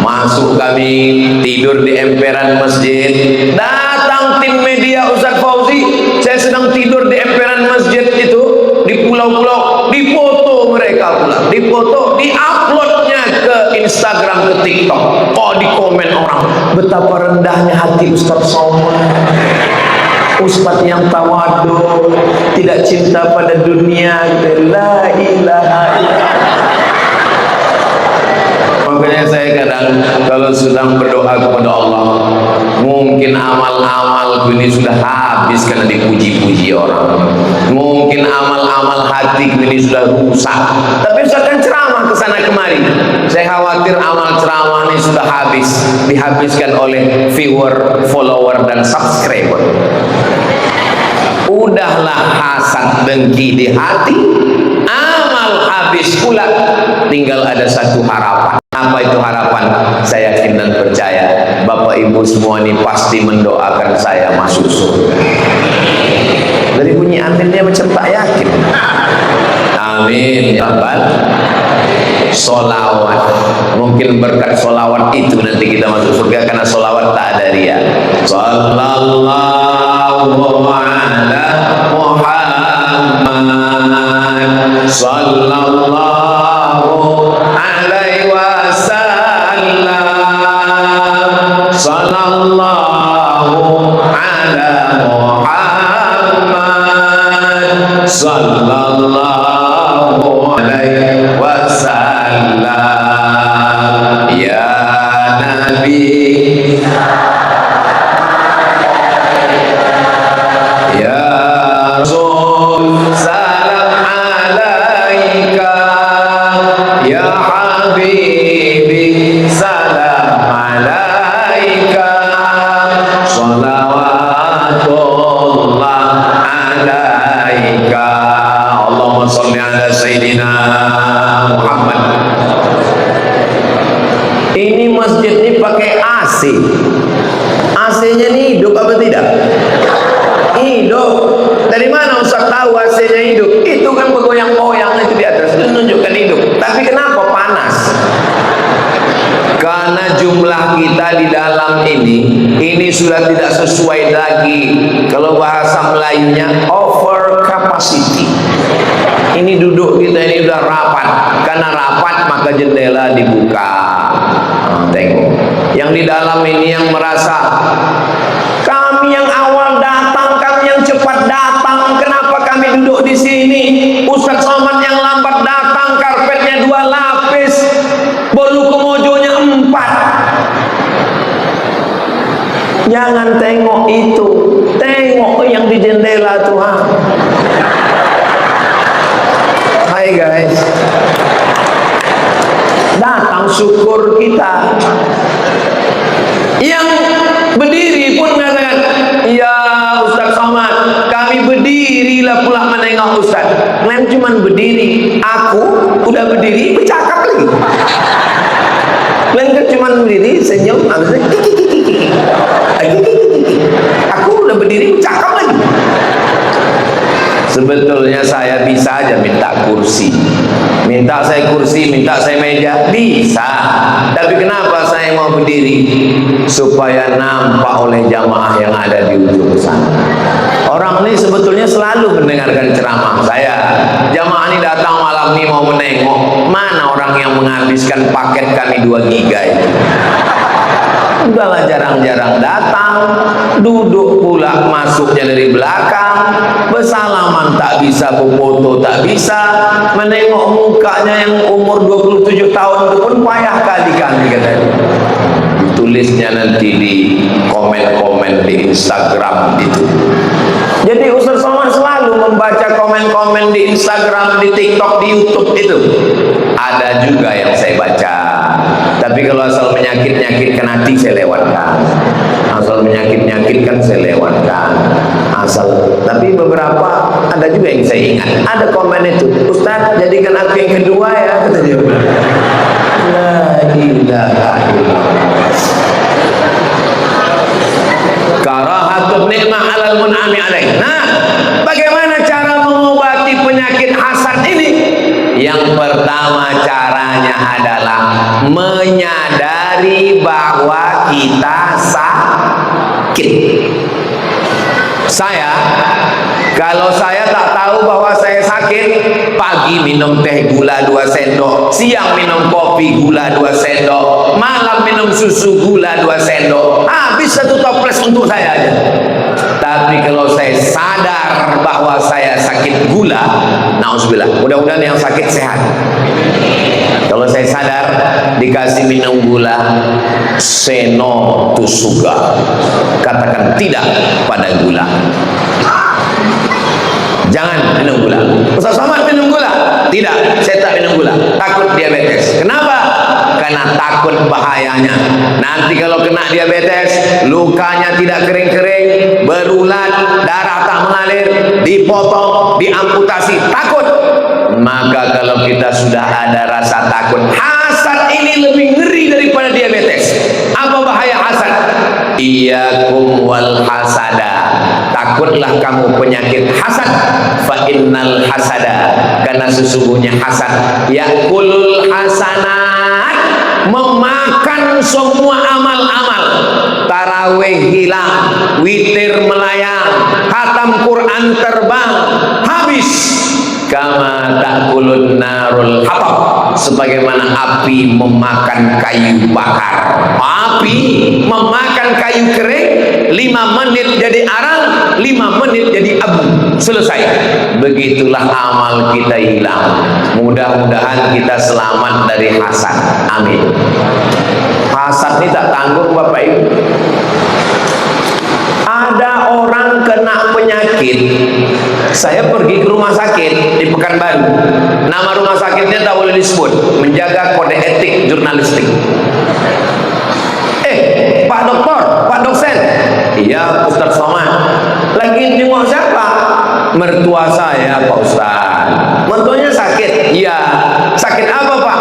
masuk kami tidur di emperan masjid. Datang tim media Ustadz Fauzi, saya sedang tidur di emperan masjid itu, di pulau-pulau, difoto mereka pula, difoto, diuploadnya ke Instagram, ke TikTok. Oh, di komen orang, betapa rendahnya hati Ustadz Somad, Ustadz yang tawadu, tidak cinta pada dunia. La ilaha illallah. Makanya saya kadang kalau sedang berdoa kepada Allah, mungkin amal-amalku ini sudah habis karena dipuji-puji orang. Mungkin amal-amal hatiku ini sudah rusak. Tapi saya akan ceramah ke sana kemari. Saya khawatir amal ceramah ini sudah habis, dihabiskan oleh viewer, follower dan subscriber. Udahlah hasad dengki di hati, amal habis pula. Tinggal ada satu harapan. Apa itu harapan? Saya yakin dan percaya Bapak Ibu semua ini pasti mendoakan saya masuk surga. Dari bunyi aminnya macam tak yakin. Amin ya Rabbal. Solawat, mungkin berkat solawat itu nanti kita masuk surga, karena solawat tak ada ria. Sallallahu ala Muhammad, sallallahu alaihi wasallam, sallallahu ala Muhammad, sallallahu alaihi wasallam. Ya Nabi, ya Rasul, salam alaika. Ya Habibi, salam alaika. Salawatullah alaika. Allahumma salli ala Sayyidina Muhammad. Ini masjid ini pakai AC. AC-nya ini hidup apa tidak? Hidup. Dari mana Ustaz tahu AC-nya hidup? Itu kan bergoyang-goyang itu di atas, itu menunjukkan hidup. Tapi kenapa panas? Karena jumlah kita di dalam ini sudah tidak sesuai lagi. Kalau bahasa Melayunya over capacity. Ini duduk kita ini udah rapat. Karena rapat maka jendela dibuka. Tengok. Yang di dalam ini yang merasa kami yang awal datang, kami yang cepat datang, kenapa kami duduk di sini? Ustaz Somad yang lambat datang, karpetnya 2 lapis, bolu kemojonya 4. Jangan tengok itu, tengok yang di jendela Tuhan. Hai guys, datang syukur kita. Yang berdiri pun mengatakan, ya Ustaz Somad, kami berdirilah pula menengok Ustaz. Kalian cuma berdiri, aku udah berdiri bercakap lagi. Kalian kan cuma berdiri senyum, aku udah berdiri bercakap lagi. Sebetulnya saya bisa aja minta kursi, minta saya kursi, minta saya meja, bisa. Tapi kenapa saya mau berdiri? Supaya nampak oleh jamaah yang ada di ujung sana. Orang ini sebetulnya selalu mendengarkan ceramah saya. Jamaah ini datang malam ini mau menengok, mana orang yang menghabiskan paket kami 2 giga itu? Udahlah jarang-jarang datang, duduk pula masuknya dari belakang, bersalaman tak bisa, berfoto tak bisa, menengok mukanya yang umur 27 tahun itu pun payah kali kami katanya. Tulisnya nanti di komen-komen di Instagram itu. Jadi Ustaz Somad selalu membaca komen-komen di Instagram, di TikTok, di YouTube itu. Ada juga yang saya baca. Tapi kalau asal menyakit-nyakitkan hati saya lewatkan. Asal menyakit-nyakitkan saya lewatkan. Tapi beberapa ada juga yang saya ingat. Ada komen itu, Ustaz jadikan aku yang kedua ya, kata dia. La ilaha illallah. Karahatun ni'mah alal mun'ami alaih. Nah, bagaimana cara mengobati penyakit hasad ini? Yang pertama caranya adalah menyadari bahwa kita sakit. Kalau saya tak tahu bahwa saya sakit, pagi minum teh gula 2 sendok, siang minum kopi gula 2 sendok, malam minum susu gula 2 sendok, habis 1 toples untuk saya aja. Tapi kalau saya sadar bahwa saya sakit gula, na'udzubillah, mudah-mudahan yang sakit sehat. Kalau saya sadar dikasih minum gula, say no to sugar, katakan tidak pada gula. Jangan minum gula. Ustaz Somad minum gula? Tidak, saya tak minum gula. Takut diabetes. Kenapa? Karena takut bahayanya. Nanti kalau kena diabetes, lukanya tidak kering-kering, berulat, darah tak mengalir, dipotong, diamputasi. Takut. Maka kalau kita sudah ada rasa takut, hasad ini lebih ngeri daripada diabetes. Apa bahaya hasad? Iyyakum wal hasada. Takutlah kamu penyakit hasad. Fa innal hasada, karena sesungguhnya hasad yakulul hasanat, memakan semua amal-amal. Tarawih hilang, witir melayang, khatam Quran terbang, habis. kama ta'kulun narul hatab, sebagaimana api memakan kayu bakar. Api memakan kayu kering, 5 menit jadi arang, 5 menit jadi abu, selesai. Begitulah amal kita hilang. Mudah-mudahan kita selamat dari hasad. Amin. Hasad ini tak tanggung Bapak Ibu. Ada orang kena penyakit, saya pergi ke rumah sakit di Pekanbaru. Nama rumah sakitnya tak boleh disebut, menjaga kode etik jurnalistik. Pak dokter, Pak dosen. Iya, Ustaz Somad. Lagi jenguk siapa? Mertua saya, Pak Ustaz. Mertuanya sakit? Iya. Sakit apa, Pak?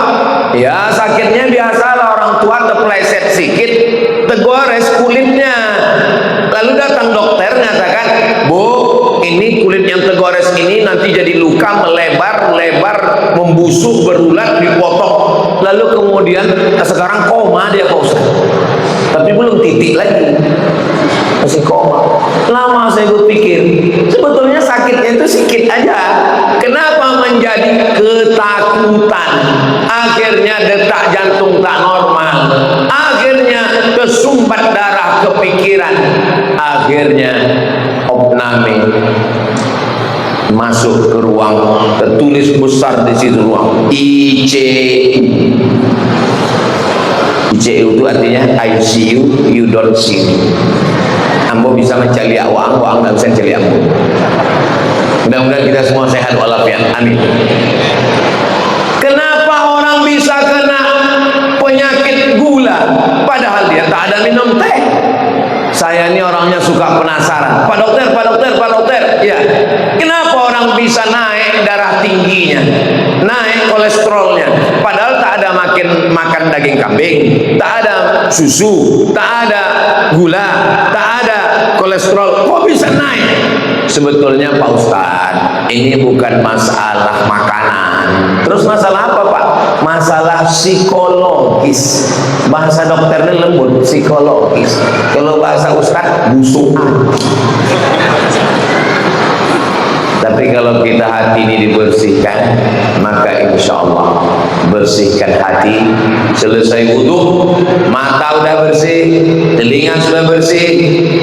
Ya, sakitnya biasalah, orang tua terpleset sedikit, tegores kulitnya. Lalu datang dokter mengatakan, Bu, ini kulit yang tegores ini nanti jadi luka, melebar, membusuk, berulat, dipotong. Lalu kemudian sekarang koma dia, Pak Ustaz. Tapi belum titik lagi, masih koma. Lama saya berpikir, sebetulnya sakitnya itu sedikit aja. Kenapa menjadi ketakutan? Akhirnya detak jantung tak normal, akhirnya kesumbat darah kepikiran, akhirnya opname masuk ke ruang, tertulis besar di situ ruang ICU. ICU itu artinya I see you, you don't see me. Ambo bisa mencari awang, awang nggak bisa mencari ambo. Mudah-mudahan kita semua sehat walafiat. Amin. Kenapa orang bisa kena penyakit gula padahal dia tak ada minum teh? Saya ini orangnya suka penasaran. Pak dokter, Pak dokter, Pak dokter. Ya. Kenapa orang bisa naik darah tingginya, naik kolesterolnya, padahal tak ada makan daging kambing, tak ada susu, tak ada gula, tak ada kolesterol, kok bisa naik? Sebetulnya Pak Ustadz, ini bukan masalah makanan. Terus masalah apa Pak? Masalah psikologis. Bahasa dokternya lembut, psikologis. Kalau bahasa Ustadz, busukan. Tapi kalau kita hati ini dibersihkan, maka insya Allah bersihkan hati. Selesai wudhu, mata sudah bersih, telinga sudah bersih,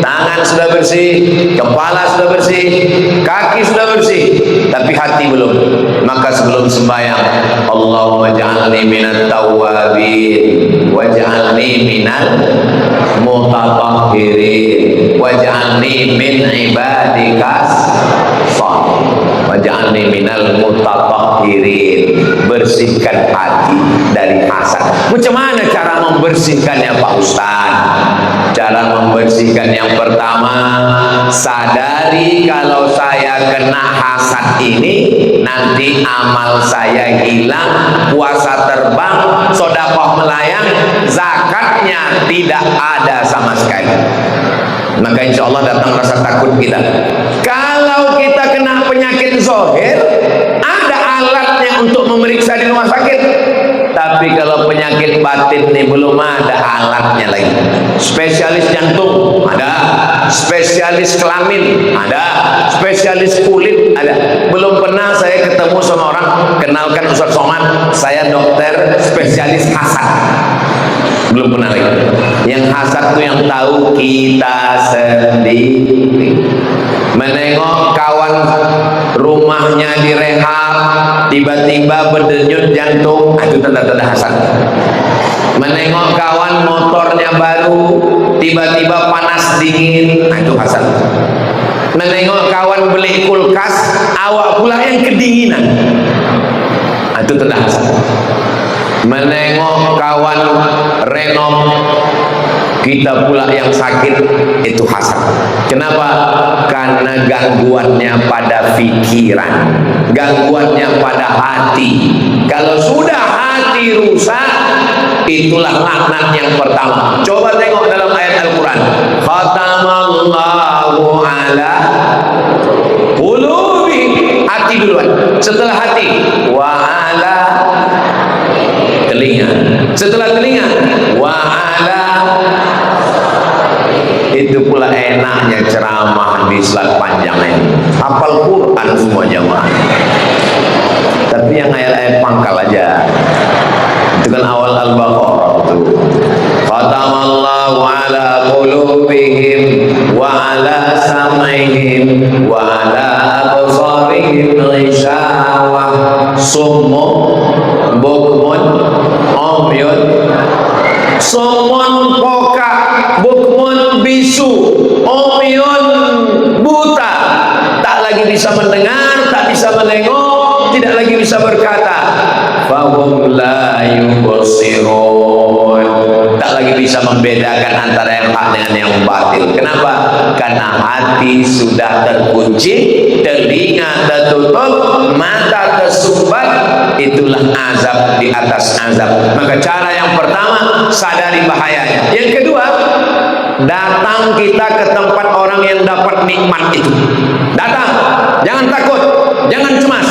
tangan sudah bersih, kepala sudah bersih, kaki sudah bersih, tapi hati belum. Maka sebelum sembahyang, Allahumma ja'alni minat tawwabin waj'alni minal mutatahhirin waj'alni min ibadikas waj'alni minal mutatahhirin. Bersihkan hati dari hasad. Macam mana cara membersihkannya Pak Ustaz? Cara membersihkan yang pertama, sadari kalau saya kena hasad ini, nanti amal saya hilang, puasa terbang, sedekah melayang, zakatnya tidak ada sama sekali. Maka insya Allah datang rasa takut kita. Kalau kita kena penyakit zahir, ada alatnya untuk memeriksa di rumah sakit. Tapi kalau penyakit batin ini belum ada alatnya lagi. Spesialis jantung ada, spesialis kelamin ada, spesialis kulit ada. Belum pernah saya ketemu sama orang, kenalkan Ustaz Somad, saya dokter spesialis hasad. Belum pernah lagi. Yang hasad itu yang tahu kita sendiri. Menengok kawan rumahnya direhab, tiba-tiba berdenyut jantung, itu tanda-tanda hasad. Menengok kawan motornya baru, tiba-tiba panas dingin, itu hasad. Menengok kawan beli kulkas, awak pula yang kedinginan, itu tanda hasad. Menengok kawan renov, kita pula yang sakit, itu hasad. Kenapa? Karena gangguannya pada pikiran, gangguannya pada hati. Kalau sudah hati rusak, itulah laknat yang pertama. Coba tengok dalam ayat Al-Quran, khatamallahu ala qulubi, hati duluan, setelah hati wa ala telinga, setelah telinga wa ala. Itu pula enaknya ceramah di selat panjang ini, hafal Quran semua jamaah. ayat-ayat pangkal aja. Itu kan awal Al-Baqarah itu. Khatamallahu ala qulubihim wa ala sam'ihim wa ala absarihim ghishawah summun bukmun umyun summun pokak bukmun bisu umyun buta, tak lagi bisa mendengar, tak bisa menengok, tidak lagi bisa berkata. Fahum la yubsirun, tak lagi bisa membedakan antara yang hak dengan yang batil. Kenapa? Karena hati sudah terkunci, telinga tertutup, mata tersumbat. Itulah azab di atas azab. Maka cara yang pertama, sadari bahayanya. Yang kedua, datang kita ke tempat orang yang dapat nikmat itu. Datang, jangan takut, jangan cemas.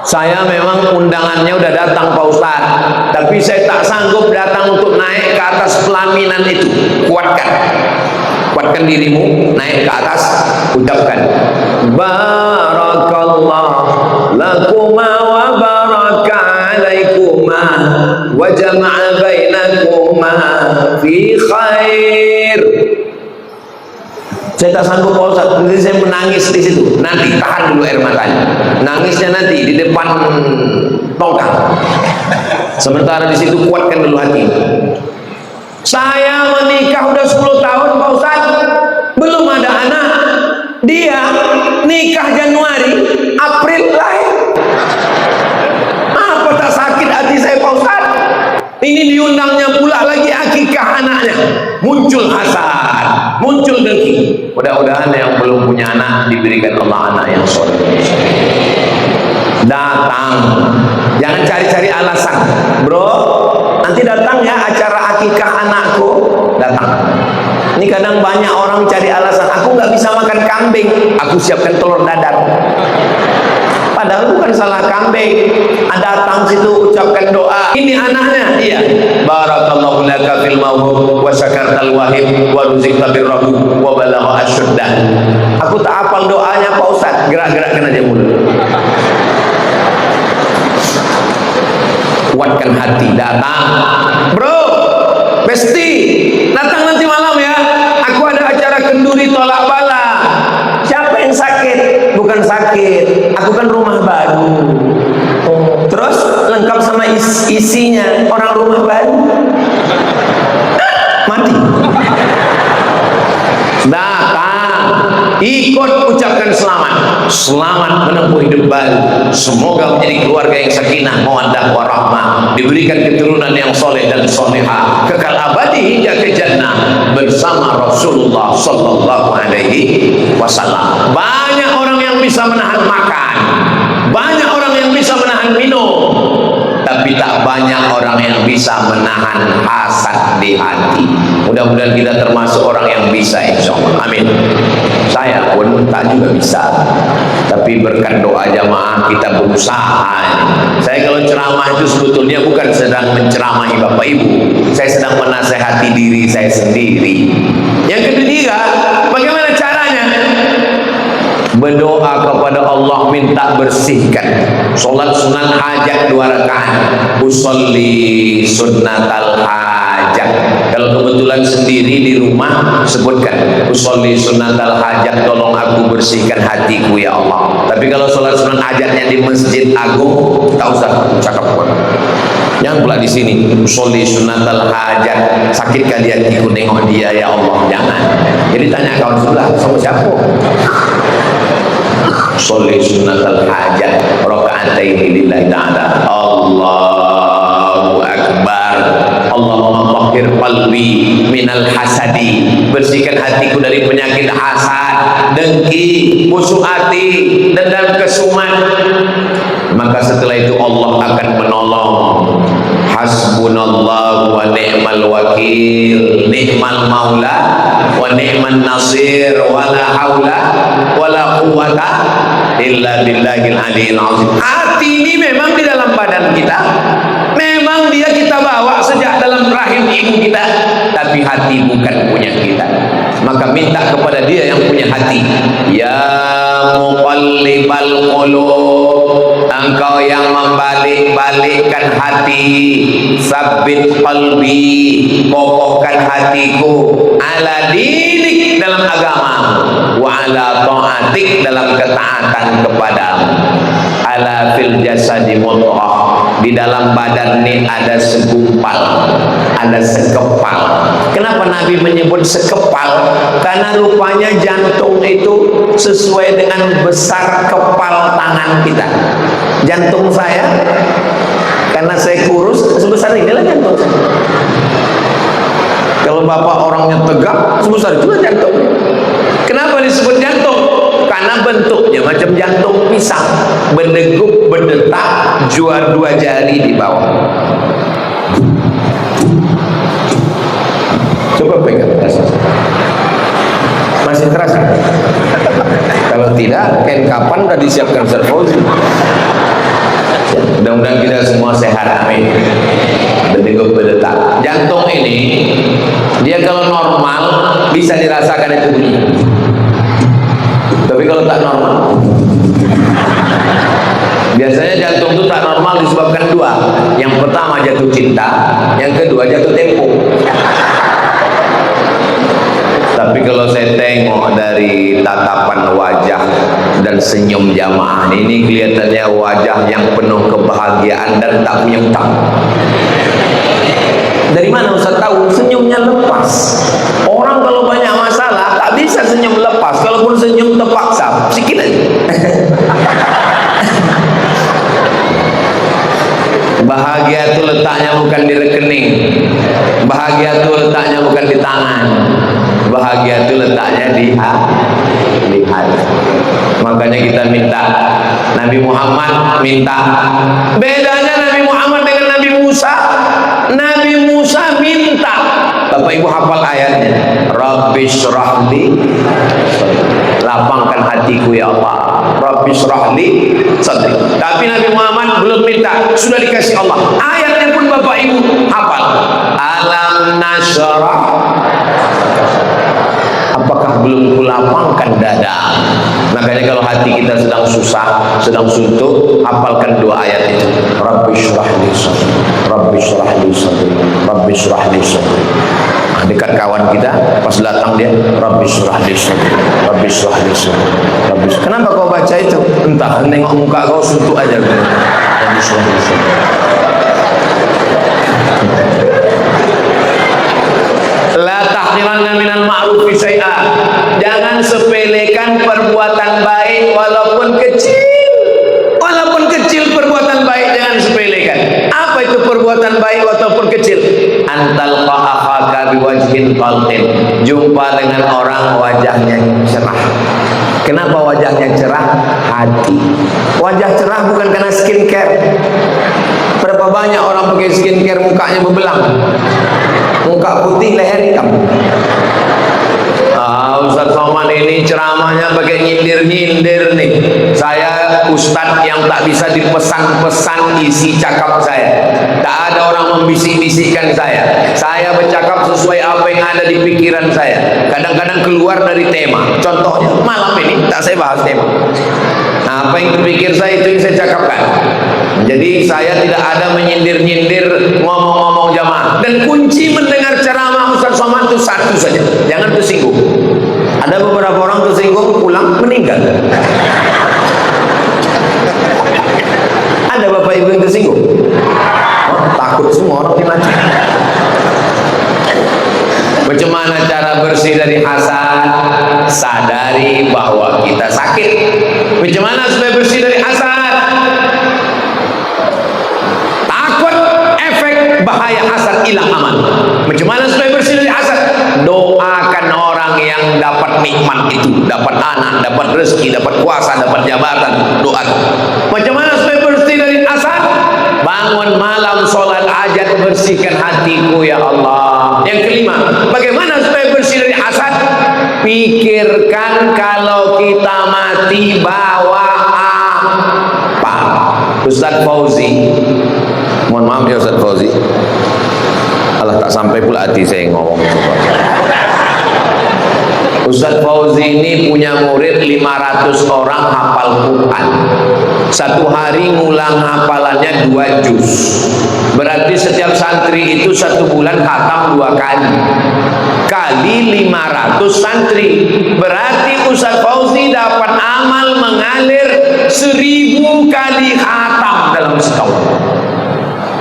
Saya memang undangannya udah datang Pak Ustadz, tapi saya tak sanggup datang untuk naik ke atas pelaminan itu. Kuatkan dirimu, naik ke atas, ucapkan barakallah lakuma wa baraka alaikuma wa jama'a bainakuma fi khair. Saya tak sanggup Pak Ustadz, nanti saya menangis di situ. Nanti tahan dulu air matanya. Nangisnya nanti di depan tongkang. Sementara di situ kuatkan dulu hati. Saya menikah udah 10 tahun Pak Ustadz, belum ada anak. Dia nikah Januari, April lahir. Apa tak sakit hati saya Pak Ustadz? Ini diundangnya pula lagi akikah anaknya. Muncul hasad, muncul dengki. Mudah-mudahan yang belum punya anak diberikan Allah anak yang soleh. Datang, jangan cari-cari alasan. Bro, nanti datang ya acara akikah anakku. Datang. Ini kadang banyak orang cari alasan. Aku nggak bisa makan kambing, aku siapkan telur dadar. Padahal bukan salah kambing. Datang situ ucapkan doa. Ini anaknya, iya. Barakallahu laka fil mawhub wa syakartal wahib wa ruzikta birrahu wa balagha asyuddah. Aku tak hafal doanya Pak Ustadz. Gerak-gerakkan aja mulut. Kuatkan hati, datang. Bro, Besti, datang nanti malam ya. Aku ada acara kenduri tolak bala. Siapa yang sakit? Bukan sakit, aku kan rumah baru. Terus lengkap sama isinya, orang rumah baru mati. Datang, ikut ucapkan selamat. Selamat menempuh hidup baru. Semoga menjadi keluarga yang sakinah, mawaddah warahmah, diberikan keturunan yang soleh dan soleha, kekal abadi hingga ke jannah bersama Rasulullah sallallahu alaihi wasallam. Banyak orang yang bisa menahan makan, banyak orang yang bisa menahan minum, tapi tak banyak orang yang bisa menahan hasad di hati. Mudah-mudahan kita termasuk orang yang bisa, insyaallah. Amin. Saya pun tak juga bisa, tapi berkat doa jamaah kita berusaha. Saya kalau ceramah itu sebetulnya bukan sedang menceramahi Bapak Ibu, saya sedang menasehati diri saya sendiri. Yang ketiga, bagaimana caranya? Berdoa kepada Allah, minta bersihkan. Sholat sunat hajat 2 rakaat, usolli sunnatal hajat. Kalau kebetulan sendiri di rumah, sebutkan usolli sunnatal hajat, tolong aku bersihkan hatiku ya Allah. Tapi kalau sholat sunat hajatnya di Masjid Agung, tak usah cakap pun. Jangan pula di sini usolli sunnatal hajat, sakitkah di hatiku nengok dia ya Allah, jangan. Jadi tanya kawan sebelah, sama siapa? Sholli sunnatal hajat raka'ataini lillahi ta'ala. Allahu akbar. Allahumma tahhir qalbi minal hasadi. Bersihkan hatiku dari penyakit hasad, dengki, busuk hati, dendam kesumat. Maka setelah itu Allah akan menolong. Hasbunallahu wa ni'mal wakil, ni'mal maula wa ni'man nasir, wala haula wala quwata illa billahil aliyil azim. Hati ini memang di dalam badan kita, memang dia kita bawa sejak dalam rahim ibu kita, tapi hati bukan punya kita. Maka minta kepada dia yang punya hati. Ya muqallibal qulub, hati, sabbit qalbi, kokohkan hatiku, ala dinik dalam agama, wa ala ta'atik dalam ketaatan kepadamu. Ala fil jasadi mudghah, di dalam badan ini ada segumpal, ada sekepal. Kenapa Nabi menyebut sekepal? Karena rupanya jantung itu sesuai dengan besar kepal tangan kita. Jantung saya, karena saya kurus, sebesar inilah jantung saya. Kalau bapak orangnya tegak, sebesar itulah jantungnya. Kenapa disebut jantung? Karena bentuknya macam jantung pisang, berdegup, berdetak, dua jari di bawah. Coba pegang, masih terasa? Kalau tidak, kain kapan udah disiapkan Ustaz Fauzi. Mudah-mudahan kita semua sehat, amin. Berdegup, berdetak. Jantung ini, dia kalau normal bisa dirasakan itu bunyi. Tapi kalau tak normal, biasanya jantung itu tak normal disebabkan dua. Yang pertama jatuh cinta, yang kedua jatuh tempo. Tapi kalau saya tengok dari tatapan wajah dan senyum jamaah ini, kelihatannya wajah yang penuh kebahagiaan dan tak punya utang. Dari mana Ustaz tahu? Senyumnya lepas. Orang kalau banyak masalah tak bisa senyum lepas. Kalaupun senyum terpaksa, sikit aja. Bahagia itu letaknya bukan di rekening. Bahagia itu letaknya bukan di tangan. Bahagia itu letaknya di hati. Makanya kita minta, Nabi Muhammad minta. Bedanya Nabi Muhammad dengan Nabi Musa. Nabi Musa minta. Bapak Ibu hafal ayatnya. Rabbi syrahli, lapangkan hatiku ya Allah. Rabbi syrahli sadri. Tapi Nabi Muhammad belum minta, sudah dikasih Allah. Ayatnya pun Bapak Ibu hafal. Alam nasyrah. Apakah belum kulapangkan dada? Makanya kalau hati kita sedang susah, sedang suntuk, hafalkan dua ayat itu. Rabbi syrah li sadri, Rabbi syrah li sadri, Rabbi syrah li sadri. Nah, dekat kawan kita, pas datang dia, Rabbi syrah li sadri, Rabbi syrah li sadri, Rabbi syrah. Kenapa kau baca itu? Entah, nengok muka kau suntuk aja. Rabbi syrah li sadri. La tahqiranna minal ma'rufi syai'a. Jangan sepelekan perbuatan baik walaupun kecil. Walaupun kecil perbuatan baik jangan sepelekan. Apa itu perbuatan baik walaupun kecil? Antal qa'akhaka biwajhin talqin. Jumpa dengan orang wajahnya cerah. Kenapa wajahnya cerah? Hati. Wajah cerah bukan karena skincare. Berapa banyak orang pakai skincare mukanya bebelang, muka putih leher hitam. Ustaz Somad ini ceramahnya pakai nyindir-nyindir nih. Saya ustaz yang tak bisa dipesan-pesan isi cakap saya. Tak ada orang membisik-bisikkan saya. Saya bercakap sesuai apa yang ada di pikiran saya. Kadang-kadang keluar dari tema. Contohnya malam ini tak saya bahas tema. Nah, apa yang terpikir saya itu yang saya cakapkan. Jadi saya tidak ada menyindir-nyindir, ngomong-ngomong jamaah. Dan kunci mendengar ceramah Ustaz Somad itu satu saja, jangan tersinggung. Ada beberapa orang tersinggung pulang meninggal. Ada bapak ibu yang tersinggung, takut semua orang mati. Bagaimana cara bersih dari hasad? Sadari bahwa kita sakit. Bagaimana supaya bersih dari hasad? Takut efek bahaya hasad hilang aman. Bagaimana supaya bersih dari hasad? Doakan orang yang dapat nikmat itu, dapat anak, dapat rezeki, dapat kuasa, dapat jabatan. Doakan. Bagaimana supaya bersih dari hasad? Bangun malam sholat hajat, bersihkan hatiku ya Allah. Yang kelima, bagaimana supaya bersih dari hasad? Pikirkan kalau kita mati bawa apa? Ustaz Fauzi, mohon maaf ya Ustaz Fauzi, Allah tak sampai pula hati saya ngomong itu. Ustaz Fauzi ini punya murid 500 orang hafal Quran. Satu hari ngulang hafalannya 2 juz. Berarti setiap santri itu 1 bulan khatam 2 kali. Kali 500 santri. Berarti Ustaz Fauzi dapat amal mengalir 1000 kali khatam dalam setahun.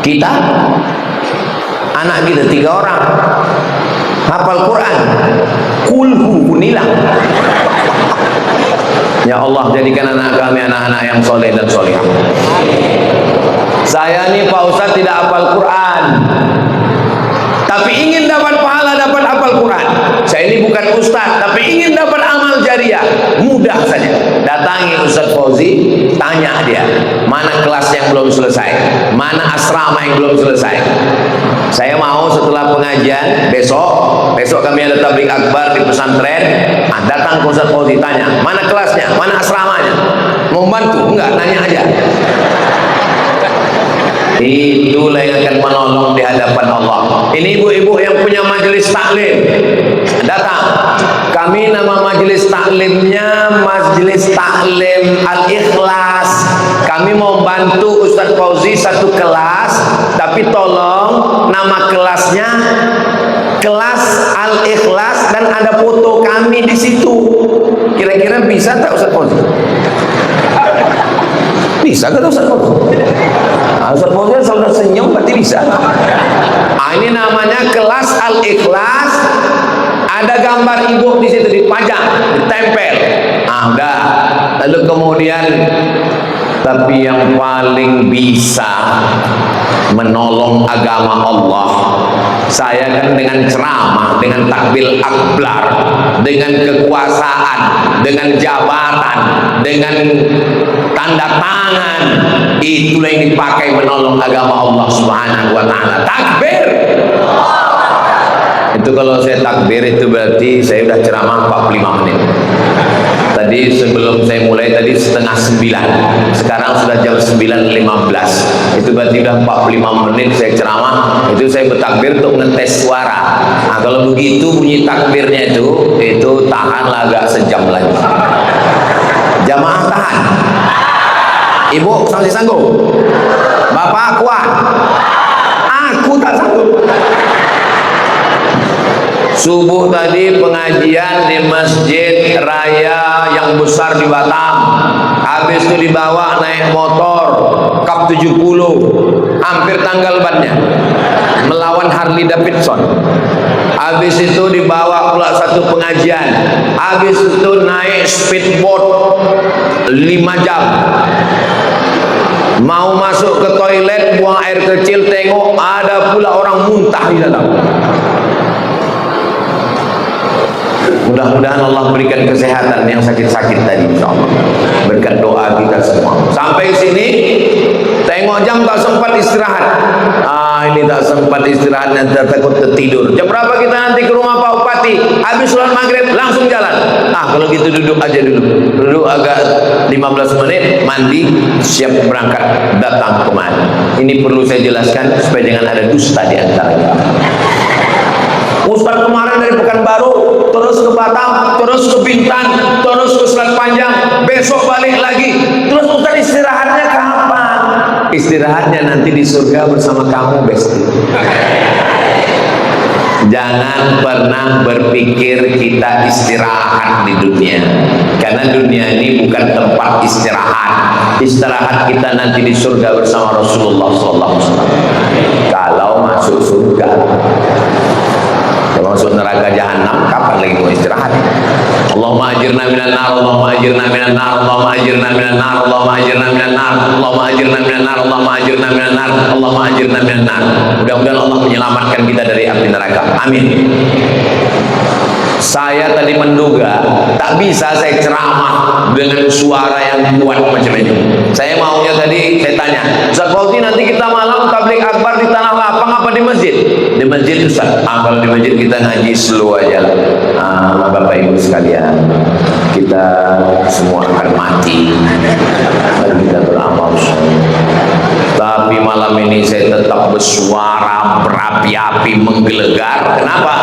Kita, anak kita 3 orang hafal Quran, kulhu kunilang. Ya Allah, jadikan anak kami anak-anak yang soleh dan solehah. Saya ini Pak Ustaz tidak hafal Quran, tapi ingin dapat pahala, dapat hafal Quran. Saya ini bukan Ustaz, tapi ingin dapat amal jariah. Mudah saja, datangi Ustaz Fauzi, tanya dia, mana kelas yang belum selesai, mana asrama yang belum selesai. Saya mau setelah pengajian besok kami ada tabligh akbar di pesantren, datang ke Ustaz Fauzi, tanya, mana kelasnya, mana asramanya, mau bantu? Enggak, nanya aja. Itulah yang akan menolong di hadapan Allah. Ini ibu-ibu yang punya majelis taklim, datang. Kami nama majelis taklimnya Majelis Taklim Al-Ikhlas. Kami mau bantu Ustaz Fauzi 1 kelas, tapi tolong nama kelasnya Kelas Al-Ikhlas dan ada foto kami di situ. Kira-kira bisa tak Ustaz Fauzi? Bisa kata Ustaz Fauzi? Ustaz Fauzi sudah senyum, berarti bisa. Ini namanya Kelas Al-Ikhlas. Ada gambar ibu di situ, dipajang, ditempel. Udah. Lalu kemudian, tapi yang paling bisa menolong agama Allah, saya kan dengan ceramah, dengan takbil akbar, dengan kekuasaan, dengan jabatan, dengan tanda tangan, itulah yang dipakai menolong agama Allah Subhanahu wa ta'ala. Takbir. Itu kalau saya takbir itu berarti saya sudah ceramah 45 menit. Tadi sebelum saya mulai tadi 8:30, sekarang sudah jam 9:15. Itu berarti sudah 45 menit saya ceramah. Itu saya bertakbir untuk ngetes suara. Nah, kalau begitu bunyi takbirnya itu tahanlah agak sejam lagi. Jamaah tahan. Ibu masih sanggup? Bapak kuat? Aku tak sanggup. Subuh tadi pengajian di Masjid Raya yang besar di Batam. Habis itu dibawa naik motor Kap 70, hampir tanggal bannya, melawan Harley Davidson. Habis itu dibawa pula 1 pengajian. Habis itu naik speedboat 5 jam. Mau masuk ke toilet, buang air kecil, tengok ada pula orang muntah di dalam. Mudah-mudahan Allah berikan kesehatan yang sakit-sakit tadi, insyaallah. Berkat doa kita semua. Sampai sini, tengok jam tak sempat istirahat. Ini tak sempat istirahat, nanti takut tertidur. Jam berapa kita nanti ke rumah Pak Bupati? Habis sholat maghrib langsung jalan. Kalau gitu duduk aja dulu. Duduk agak 15 menit, mandi, siap berangkat datang kemana. Ini perlu saya jelaskan supaya jangan ada dusta di antara kita. Ustaz kemarin dari Pekanbaru, terus ke Batam, terus ke Bintan, terus ke Selat Panjang, besok balik lagi. Terus Ustaz istirahatnya kapan? Istirahatnya nanti di surga bersama kamu, Besti. Jangan pernah berpikir kita istirahat di dunia, karena dunia ini bukan tempat istirahat. Istirahat kita nanti di surga bersama Rasulullah SAW. Kalau masuk surga. Kalau masuk neraka jahanam, kapan lagi mau istirahat? Allahumma ajirna minan nar, Allahumma ajirna minan nar, Allahumma ajirna minan nar, Allahumma ajirna minan nar, Allahumma ajirna minan nar, Allahumma ajirna minan nar, Allahumma ajirna minan nar. Mudah-mudahan Allah menyelamatkan kita dari api neraka. Amin. Saya tadi menduga tak bisa saya ceramah dengan suara yang kuat macam ini. Saya maunya tadi saya tanya, Ustaz Fauzi nanti kita malam tabligh akbar di Tanah Lapang apa di masjid? Di masjid Ustaz. Kalau di masjid kita ngaji slow aja lah. Bapak Ibu sekalian, kita semua akan mati. Mari kita beramal. Tapi malam malam ini saya tetap bersuara berapi-api menggelegar. Kenapa?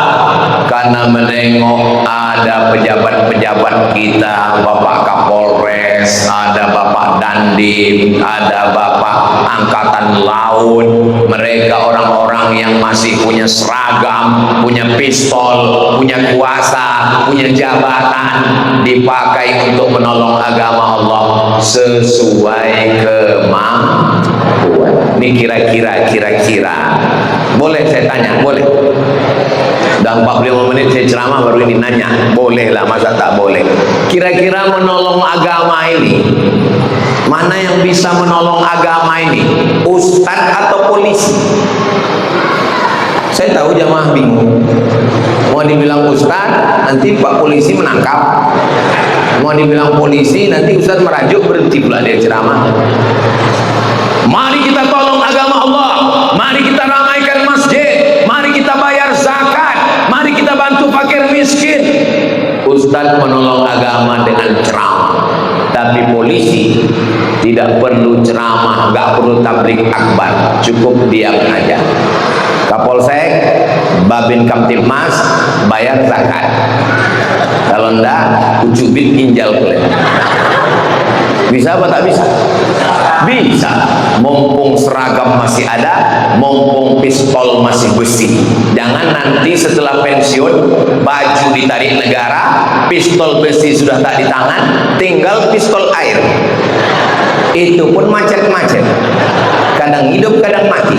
Karena menengok ada pejabat-pejabat kita, Bapak Kapolres, ada Bapak Dandim, ada Bapak Angkatan Laut. Mereka orang-orang yang masih punya seragam, punya pistol, punya kuasa, punya jabatan, dipakai untuk menolong agama Allah sesuai kemampuan. Ini kira-kira boleh saya tanya? Boleh? Udah 45 menit saya ceramah baru ini nanya. Boleh lah, masa tak boleh? Kira-kira menolong agama ini, mana yang bisa menolong agama ini? Ustadz atau polisi? Saya tahu jamaah bingung. Mau dibilang ustadz, nanti Pak polisi menangkap. Mau dibilang polisi, nanti ustadz merajuk, berhenti pula dia ceramah. Mari kita tolong agama Allah, mari kita ramaikan masjid, mari kita bayar zakat, mari kita bantu fakir miskin. Ustadz menolong agama dengan ceramah, tapi polisi tidak perlu ceramah, nggak perlu tablik akbar, cukup diam aja. Kapolsek, Babin Kamtibmas, bayar zakat. Kalau enggak, ucubit injal kulit. Bisa apa tak bisa? Bisa. Mumpung seragam masih ada, mumpung pistol masih besi. Jangan nanti setelah pensiun, baju ditarik negara, pistol besi sudah tak di tangan, tinggal pistol air. Itu pun macet-macet. Kadang hidup, kadang mati.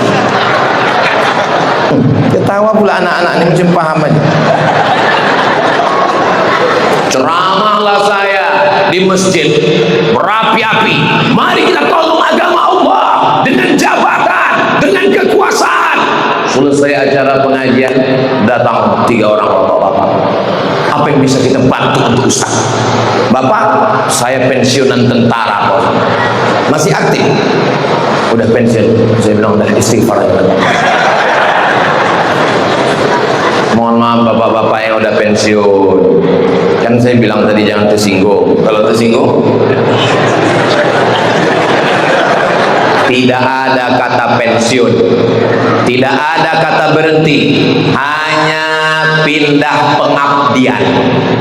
Ketawa pula anak-anak ini macam paham aja. Ceramahlah saya di masjid berapi-api. Mari kita tolong agama Allah dengan jabatan, dengan kekuasaan. Selesai acara pengajian, datang 3 orang bapak-bapak. Apa yang bisa kita bantu untuk Ustaz? Bapak, saya pensiunan tentara, Pak. Masih aktif? Udah pensiun. Saya bilang udah istighfar aja. Mohon maaf bapak-bapak yang udah pensiun. Kan saya bilang tadi jangan tersinggung. Kalau tersinggung, tidak ada kata pensiun, tidak ada kata berhenti, hanya pindah pengabdian.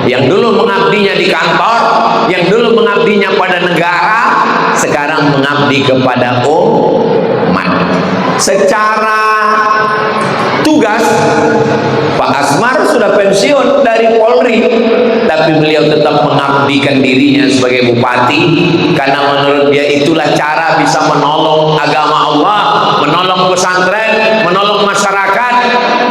Yang dulu mengabdinya di kantor, yang dulu mengabdinya pada negara, sekarang mengabdi kepada umat. Secara tugas, Pak Asmar sudah pensiun dari Polri, tapi beliau tetap mengabdikan dirinya sebagai bupati, karena menurut dia itulah cara bisa menolong agama Allah, menolong pesantren, menolong masyarakat.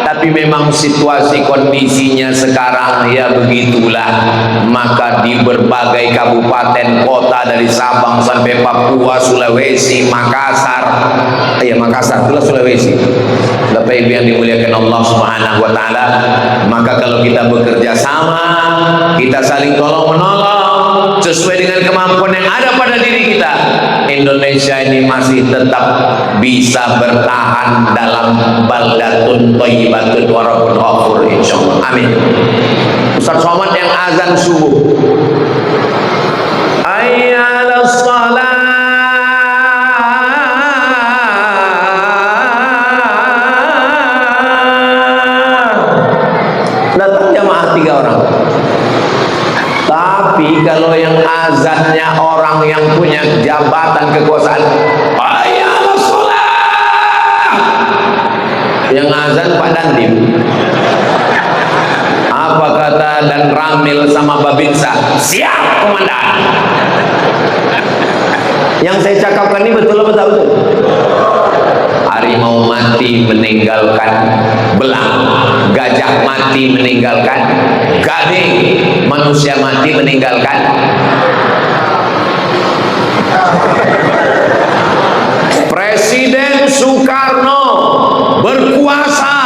Tapi memang situasi kondisinya sekarang ya begitulah. Maka di berbagai kabupaten kota dari Sabang sampai Papua, Sulawesi, Makassar, ya Makassar itulah Sulawesi, Bapak Ibu yang dimuliakan Allah Subhanahu wa taala, maka kalau kita bekerja sama, kita saling tolong menolong sesuai dengan kemampuan yang ada pada diri kita, Indonesia ini masih tetap bisa bertahan dalam baldatun thayyibatun wa rabbun ghafur, insyaallah. Amin. Ustaz Somad yang azan subuh, hayya 'alas shalah, datang jamaah 3 orang. Tapi kalau yang azannya orang yang punya jabatan kekuasaan, hayya 'alas shalah, yang azan Pak Dandim. Apa kata Dan Ramil sama Babinsa? Siap komandan. Yang saya cakapkan ini betul apa tak betul? Harimau mati meninggalkan belang, gajah mati meninggalkan gading, manusia mati meninggalkan Presiden Soekarno berkuasa,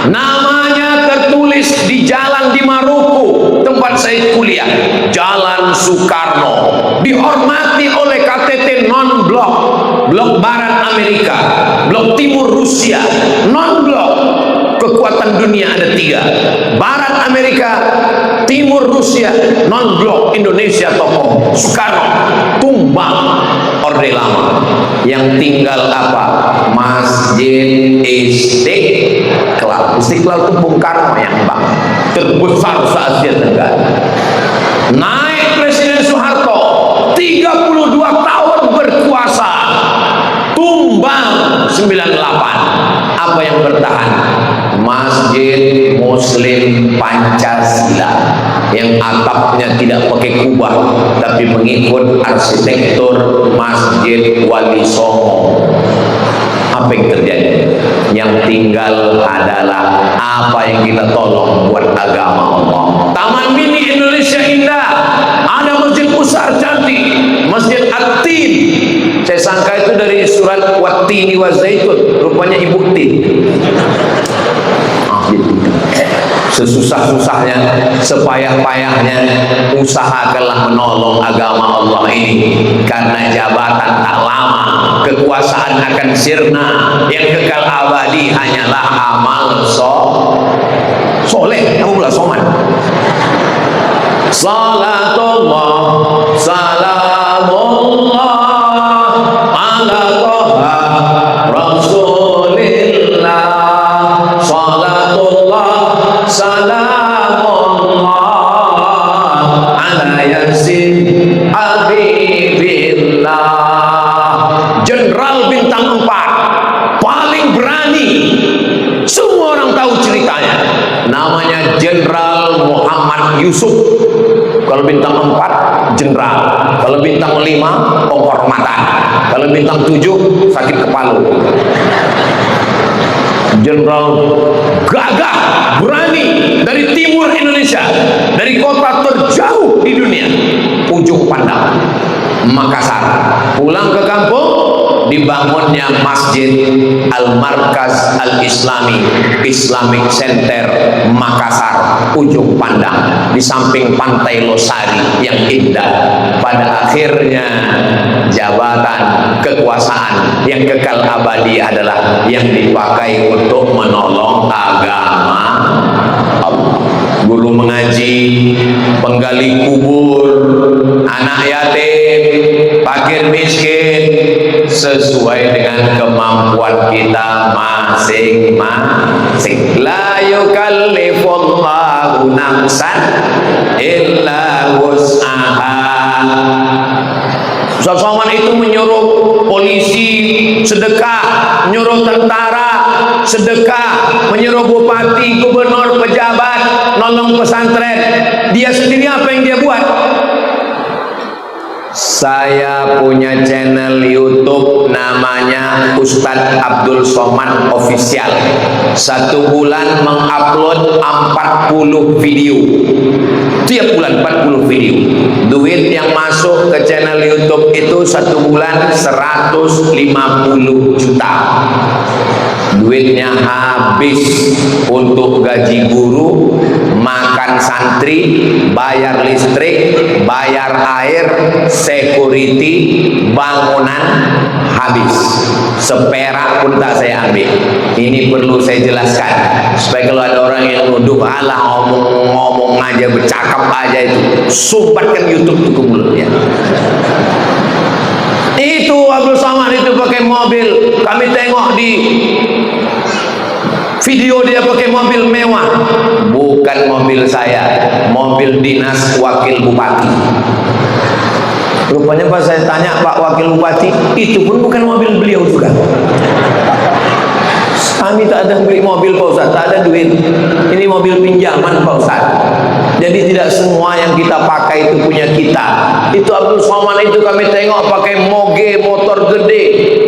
namanya tertulis di jalan di Maruku tempat saya kuliah, Jalan Soekarno, dihormati oleh KTT non-blok, blok barat Amerika, blok timur Rusia, non-blok. Kekuatan dunia ada 3, barat Amerika, timur Rusia, non-blok Indonesia tokoh Soekarno, tumbang Orde Lama. Yang tinggal apa? Masjid Istiqlal. Istiqlal itu Bung Karno yang bangun, terbesar se-Asia Tenggara. Naik Presiden Soeharto 32 tahun berkuasa, tumbang 98. Apa yang bertahan? Masjid Muslim Pancasila yang atapnya tidak pakai kubah tapi mengikut arsitektur Masjid Wali Songo. Apa yang terjadi? Yang tinggal adalah apa yang kita tolong buat agama Allah. Taman Mini Indonesia Indah, ada masjid besar cantik, Masjid At-Tin. Saya sangka itu dari surat Wat-Tini wa Zaitun, rupanya Ibu Tin. Sesusah-susahnya, sepayah-payahnya, usahakanlah menolong agama Allah ini, karena jabatan tak lama, kekuasaan akan sirna, yang kekal abadi hanyalah amal soleh. Kamu pula soman. Salatullah salamullah ala toha rasulillah. Salatullah salamullah ala yasin habibillah. Jenderal bintang 4 paling berani, semua orang tahu ceritanya, namanya Jenderal Muhammad Yusuf. Kalau bintang 4 jenderal, kalau bintang 5 penghormatan, kalau bintang 7 sakit kepala. Jenderal gagah, berani, dari timur Indonesia, dari kota terjauh di dunia, ujung pandang, Makassar. Pulang ke kampung, dibangunnya Masjid Al-Markaz Al-Islami, Islamic Center Makassar, ujung pandang, di samping pantai Losari yang indah. Pada akhirnya jabatan kekuasaan yang kekal abadi adalah yang dipakai untuk menolong agama Allah. Guru mengaji, penggali kubur, anak yatim, fakir miskin, sesuai dengan kemampuan kita masing-masing. La yukallifullahu nafsan illa wus'aha. Ustaz Somad itu menyuruh polisi sedekah, menyuruh tentara sedekah, menyuruh bupati, gubernur, pejabat nolong pesantren. Dia sendiri apa yang dia buat? Saya punya channel YouTube namanya Ustadz Abdul Somad Official. 1 bulan mengupload 40 video. Tiap bulan 40 video. Duit yang masuk ke channel YouTube itu 1 bulan 150 juta. Duitnya habis untuk gaji guru, makan santri, bayar listrik, bayar air, security, bangunan, habis. Seperak pun tak saya ambil. Ini perlu saya jelaskan supaya kalau ada orang yang nuduh alah ngomong aja, bercakap aja, itu sumbatkan YouTube itu ke mulutnya. Itu Abdul Somad itu pakai mobil, kami tengok di video dia pakai mobil mewah. Bukan mobil saya, mobil dinas wakil bupati. Rupanya pas saya tanya Pak Wakil Bupati, itu pun bukan mobil beliau juga. Kami tak ada beli mobil Pak Ustaz, tak ada duit. Ini mobil pinjaman Pak Ustaz. Jadi tidak semua yang kita pakai itu punya kita. Itu Abdul Somad itu kami tengok pakai moge, motor gede,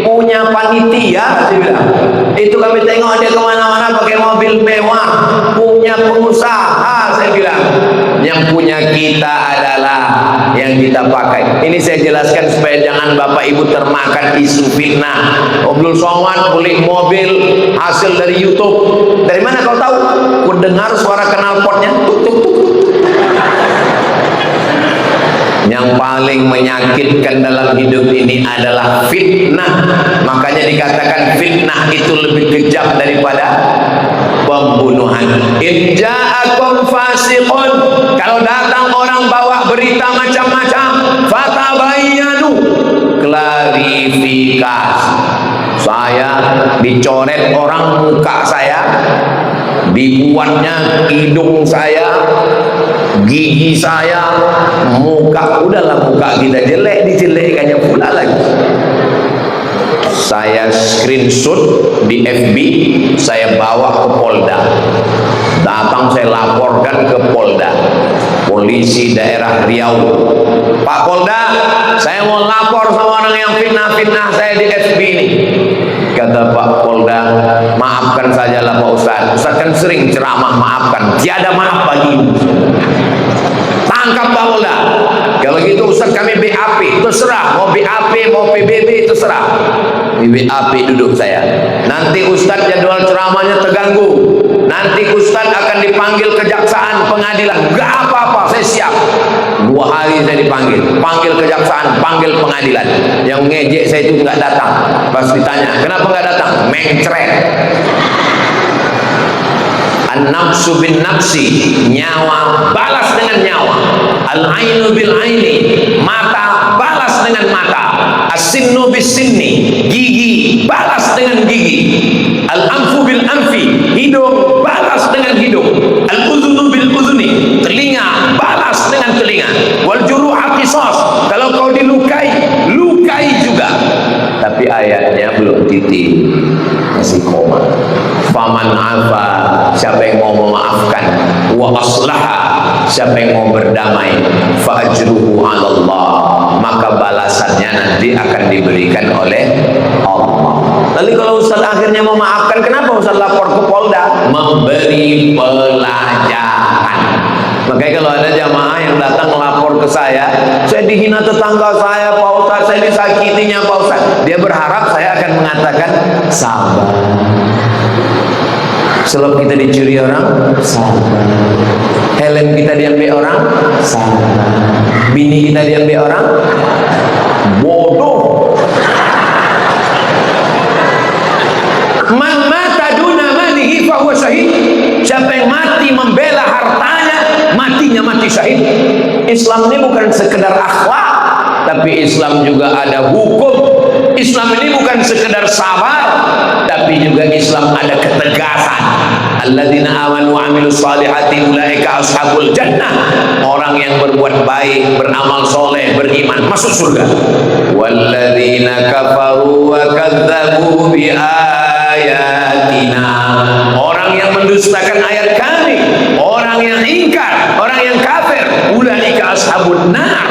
punya panitia, saya bilang. Itu kami tengok dia kemana-mana pakai mobil mewah, punya pengusaha, saya bilang. Yang punya kita adalah yang kita pakai. Ini saya jelaskan supaya jangan Bapak Ibu termakan isu fitnah. Abdul Somad beli mobil hasil dari YouTube. Dari mana kau tahu? Ku dengar suara knalpotnya. Tuk tuk tuk. Yang paling menyakitkan dalam hidup ini adalah fitnah. Makanya dikatakan fitnah itu lebih kejam daripada pembunuhan. In ja'akum fasiqun, kalau datang orang bawa berita macam-macam, fatabayyanu, klarifikasi. nikah, saya dicoret orang muka saya, dibuatnya hidung saya, gigi saya, muka, udahlah muka kita jelek, dijelekkannya pula lagi. Saya screenshot di FB, saya bawa ke Polda. Datang saya laporkan ke Polda, polisi daerah Riau. Pak Polda, saya mau lapor sama orang yang fitnah-fitnah saya di FB ini. Kata Pak Polda, maafkan sajalah Pak Ustaz. Ustaz kan sering ceramah maafkan, tiada maaf bagimu. Tangkap Pak Polda. Kalau gitu Ustaz kami BAP, terserah mau BAP mau PBB terserah. Di BAP duduk saya. Nanti Ustaz jadwal ceramahnya terganggu. Nanti Ustaz akan dipanggil kejaksaan, pengadilan. Gak apa-apa, saya siap. 2 hari saya dipanggil, panggil kejaksaan, panggil pengadilan. Yang ngejek saya itu nggak datang. Pas ditanya, kenapa nggak datang? Mencret. An-nafsu bin nafsi, nyawa balas dengan nyawa. Al-ainu bil aini, mata balas dengan mata. As-sinnu bis sinni, gigi balas dengan gigi. Al-anfu bil anfi, hidung balas dengan hidung. Al-uzunu bil uzuni, telinga balas dengan telinga. Wal juruha qisas, kalau kau dilukai, lukai juga. Tapi ayatnya belum titik, masih koma. Faman afa, siapa yang mau memaafkan, wa aslaha, siapa yang mau berdamai, fa ajruhu 'ala Allah, maka balasannya nanti akan diberikan oleh Allah. Lalu kalau Ustaz akhirnya memaafkan, kenapa Ustaz lapor ke Polda? Memberi pelajaran. Makanya kalau ada jamaah yang datang melapor ke saya dihina tetangga saya Pak Ustaz, saya disakitinya Pak Ustaz, dia berharap saya akan mengatakan sabar. Selop kita dicuri orang, sabar. Helm kita diambil orang, sabar. Bini kita diambil orang, bodoh. Man mata duna malihi fa huwa syahid. Siapa yang mati membela hartanya, matinya mati syahid. Islam ini bukan sekedar akhlak, tapi Islam juga ada hukum. Islam ini bukan sekedar sabar, tapi juga Islam ada ketegasan. Alladzina amanu wa amilus salihati ulaika ashabul jannah. Orang yang berbuat baik, beramal soleh, beriman masuk surga. Walladzina kafaru wa kadzdzabu bi ayatina. Orang yang mendustakan ayat kami, orang yang ingkar, orang yang kafir, ulaika ashabun nar.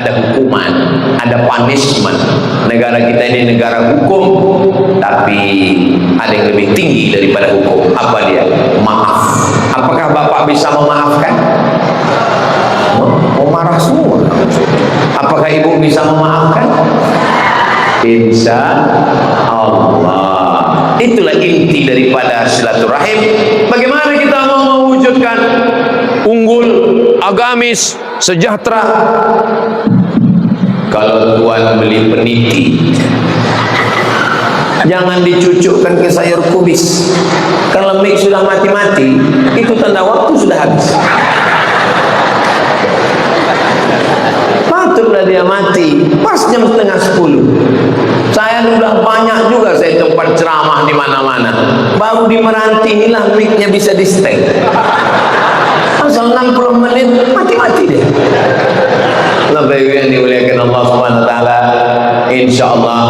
Ada hukuman, ada punishment. Negara kita ini negara hukum, tapi ada yang lebih tinggi daripada hukum. Apa dia? Maaf. Apakah Bapak bisa memaafkan? Oh, marah semua. Apakah Ibu bisa memaafkan? Insya Allah. Itulah inti daripada silaturahim. Bagaimana kita mau mewujudkan unggul, agamis, sejahtera? Kalau Tuhan beli peniti, jangan dicucukkan ke sayur kubis. Kalau mik sudah mati-mati, itu tanda waktu sudah habis. Patutlah dia mati pas jam 9:30. Saya sudah banyak juga saya tempat ceramah di mana-mana. Baru di Meranti inilah miknya bisa di stek. Asal 60 menit mati-mati dia. Bapak Ibu yang dimuliakan Allah Subhanahu wa taala, insyaallah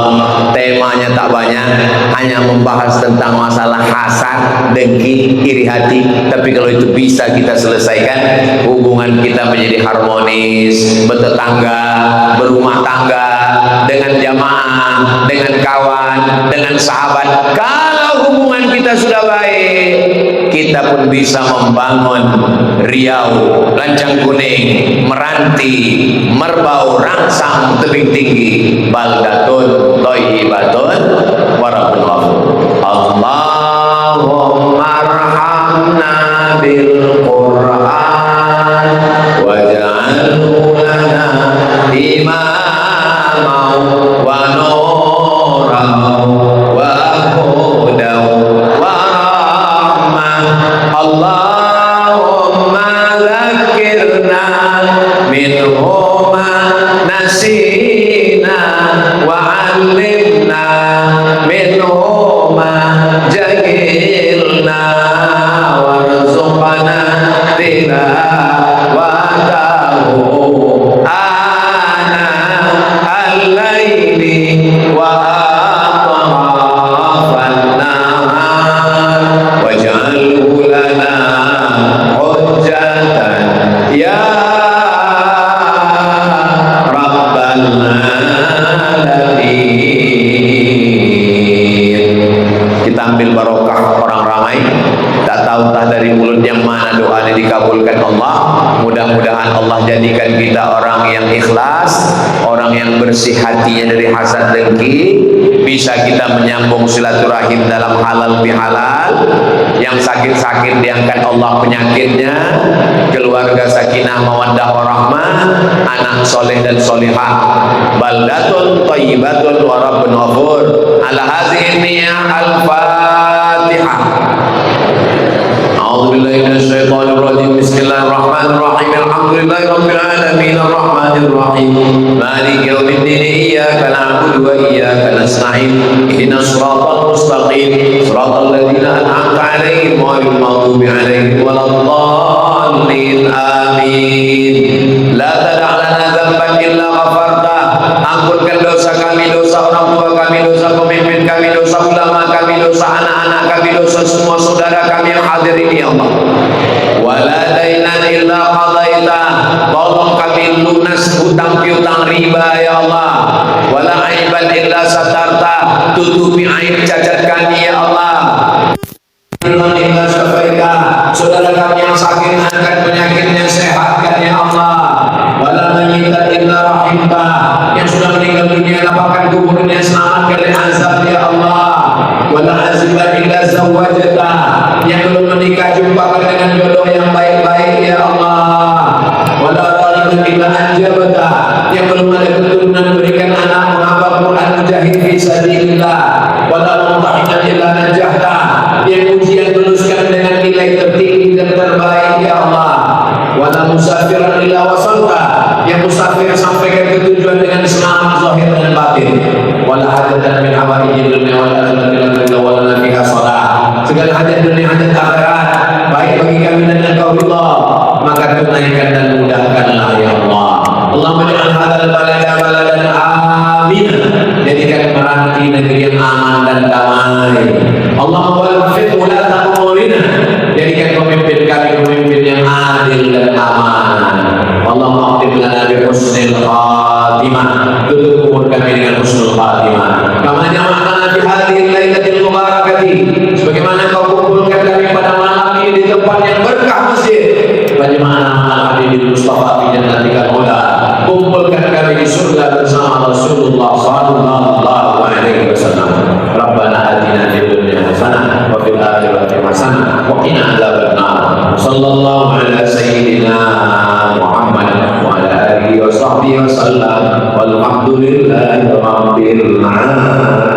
temanya tak banyak, hanya membahas tentang masalah hasad, dengki, iri hati. Tapi kalau itu bisa kita selesaikan, hubungan kita menjadi harmonis, bertetangga, berumah tangga, dengan jamaah, dengan kawan, dengan sahabat. Kalau hubungan kita sudah baik, kita pun bisa membangun Riau, Lancang Kuning, Meranti, Merbau, Rangsang, tebing tinggi, baldatun, thayyibatun, warabun ghafur. Allahumma arhamna bil Qur'an waj'alhu lana imamau wa nuran wa hudan wa rahmah. Allahumma zakirna minhuma nasina wa 'allimna orang yang bersih hatinya dari hasad dengki, bisa kita menyambung silaturahim dalam halal bihalal, yang sakit-sakit diangkat Allah penyakitnya, keluarga sakinah mawaddah warahmah, anak soleh dan solehah, baldatun thayyibatun wa rabbun ghafur. Ala hadhihi niyyah al-Fatihah. A'udzubillahi minasyaitonir rajim. Bismillahirrahmanirrahim. Alhamdulillahi rabbil alamin arrahmanir rahim. Maliki yaumiddin. Iyyaka na'budu wa iyyaka nasta'in. Ihdinas siratal mustaqim. Siratal ladzina an'amta 'alaihim ghairil maghdubi 'alaihim waladdallin. Amin. La tada' lana dzamban illa ghafartah. Ampunkan dosa kami, dosa orang tua kami, dosa pemimpin kami, dosa ulama kami, dosa anak-anak kami, dosa semua saudara kami yang hadir ini ya Allah. Wala dainan illa qadaita. Tolong kami lunas hutang piutang riba ya Allah. Wala aiban illa satarta. Tutupi aib cacat kami ya Allah. Illa syafaita. Saudara kami yang sakit angkat penyakitnya, sehatkan ya Allah. Wala mayyita illa rahimta. Yang sudah meninggal dunia lapangkan kuburnya, selamatkan dari azab ya Allah. Wala aziba illa zawwajta. Yang belum menikah jumpakan dengan jodoh yang baik-baik ya Allah. Wala raliman illa anjabta. Yang belum ada keturunan berikan anak menghafal Quran mujahid fi sabilillah. Wala mumtahinan illa najahta. Yang ujian luluskan dengan nilai tertinggi dan terbaik ya Allah. Wala musafiran illa wasalta. Yang musafir sampaikan ke tujuan dengan selamat zahir dan batin. Wala hajatan min hawaijil dunya wal akhirati wala fiha shalah. Segala hajat dunia hajat akhirat baik bagi kami dan engkau Allah, maka tunaikan dan mudahkanlah ya Allah. Allahumma ja'al hadzal balada baladan amin. Jadikan Meranti negeri yang aman dan damai. Allahumma waffiq ulata umurina. Jadikan pemimpin kami pemimpin yang adil dan aman. Allahumma akhtim lana bi husnil khatimah. Tutup umur kami dengan husnul khatimah. Kama jama'ana fi hadhihi lailatil mubarakati. Sebagaimana kau kumpulkan kami pada malam ini di tempat yang berkah masjid. Bagaimana malam ini di Mustafa fi jannatikal ula. Kumpulkan kami di surga bersama Rasulullah sallallahu alaihi wasallam. Rabbana atina fid dunya hasanah wa fil akhirati hasanah wa qina adzabannar. Sallallahu ala sayyidina Muhammad wa ala alihi wa sahbihi wasallam. Walhamdulillahi rabbil alamin.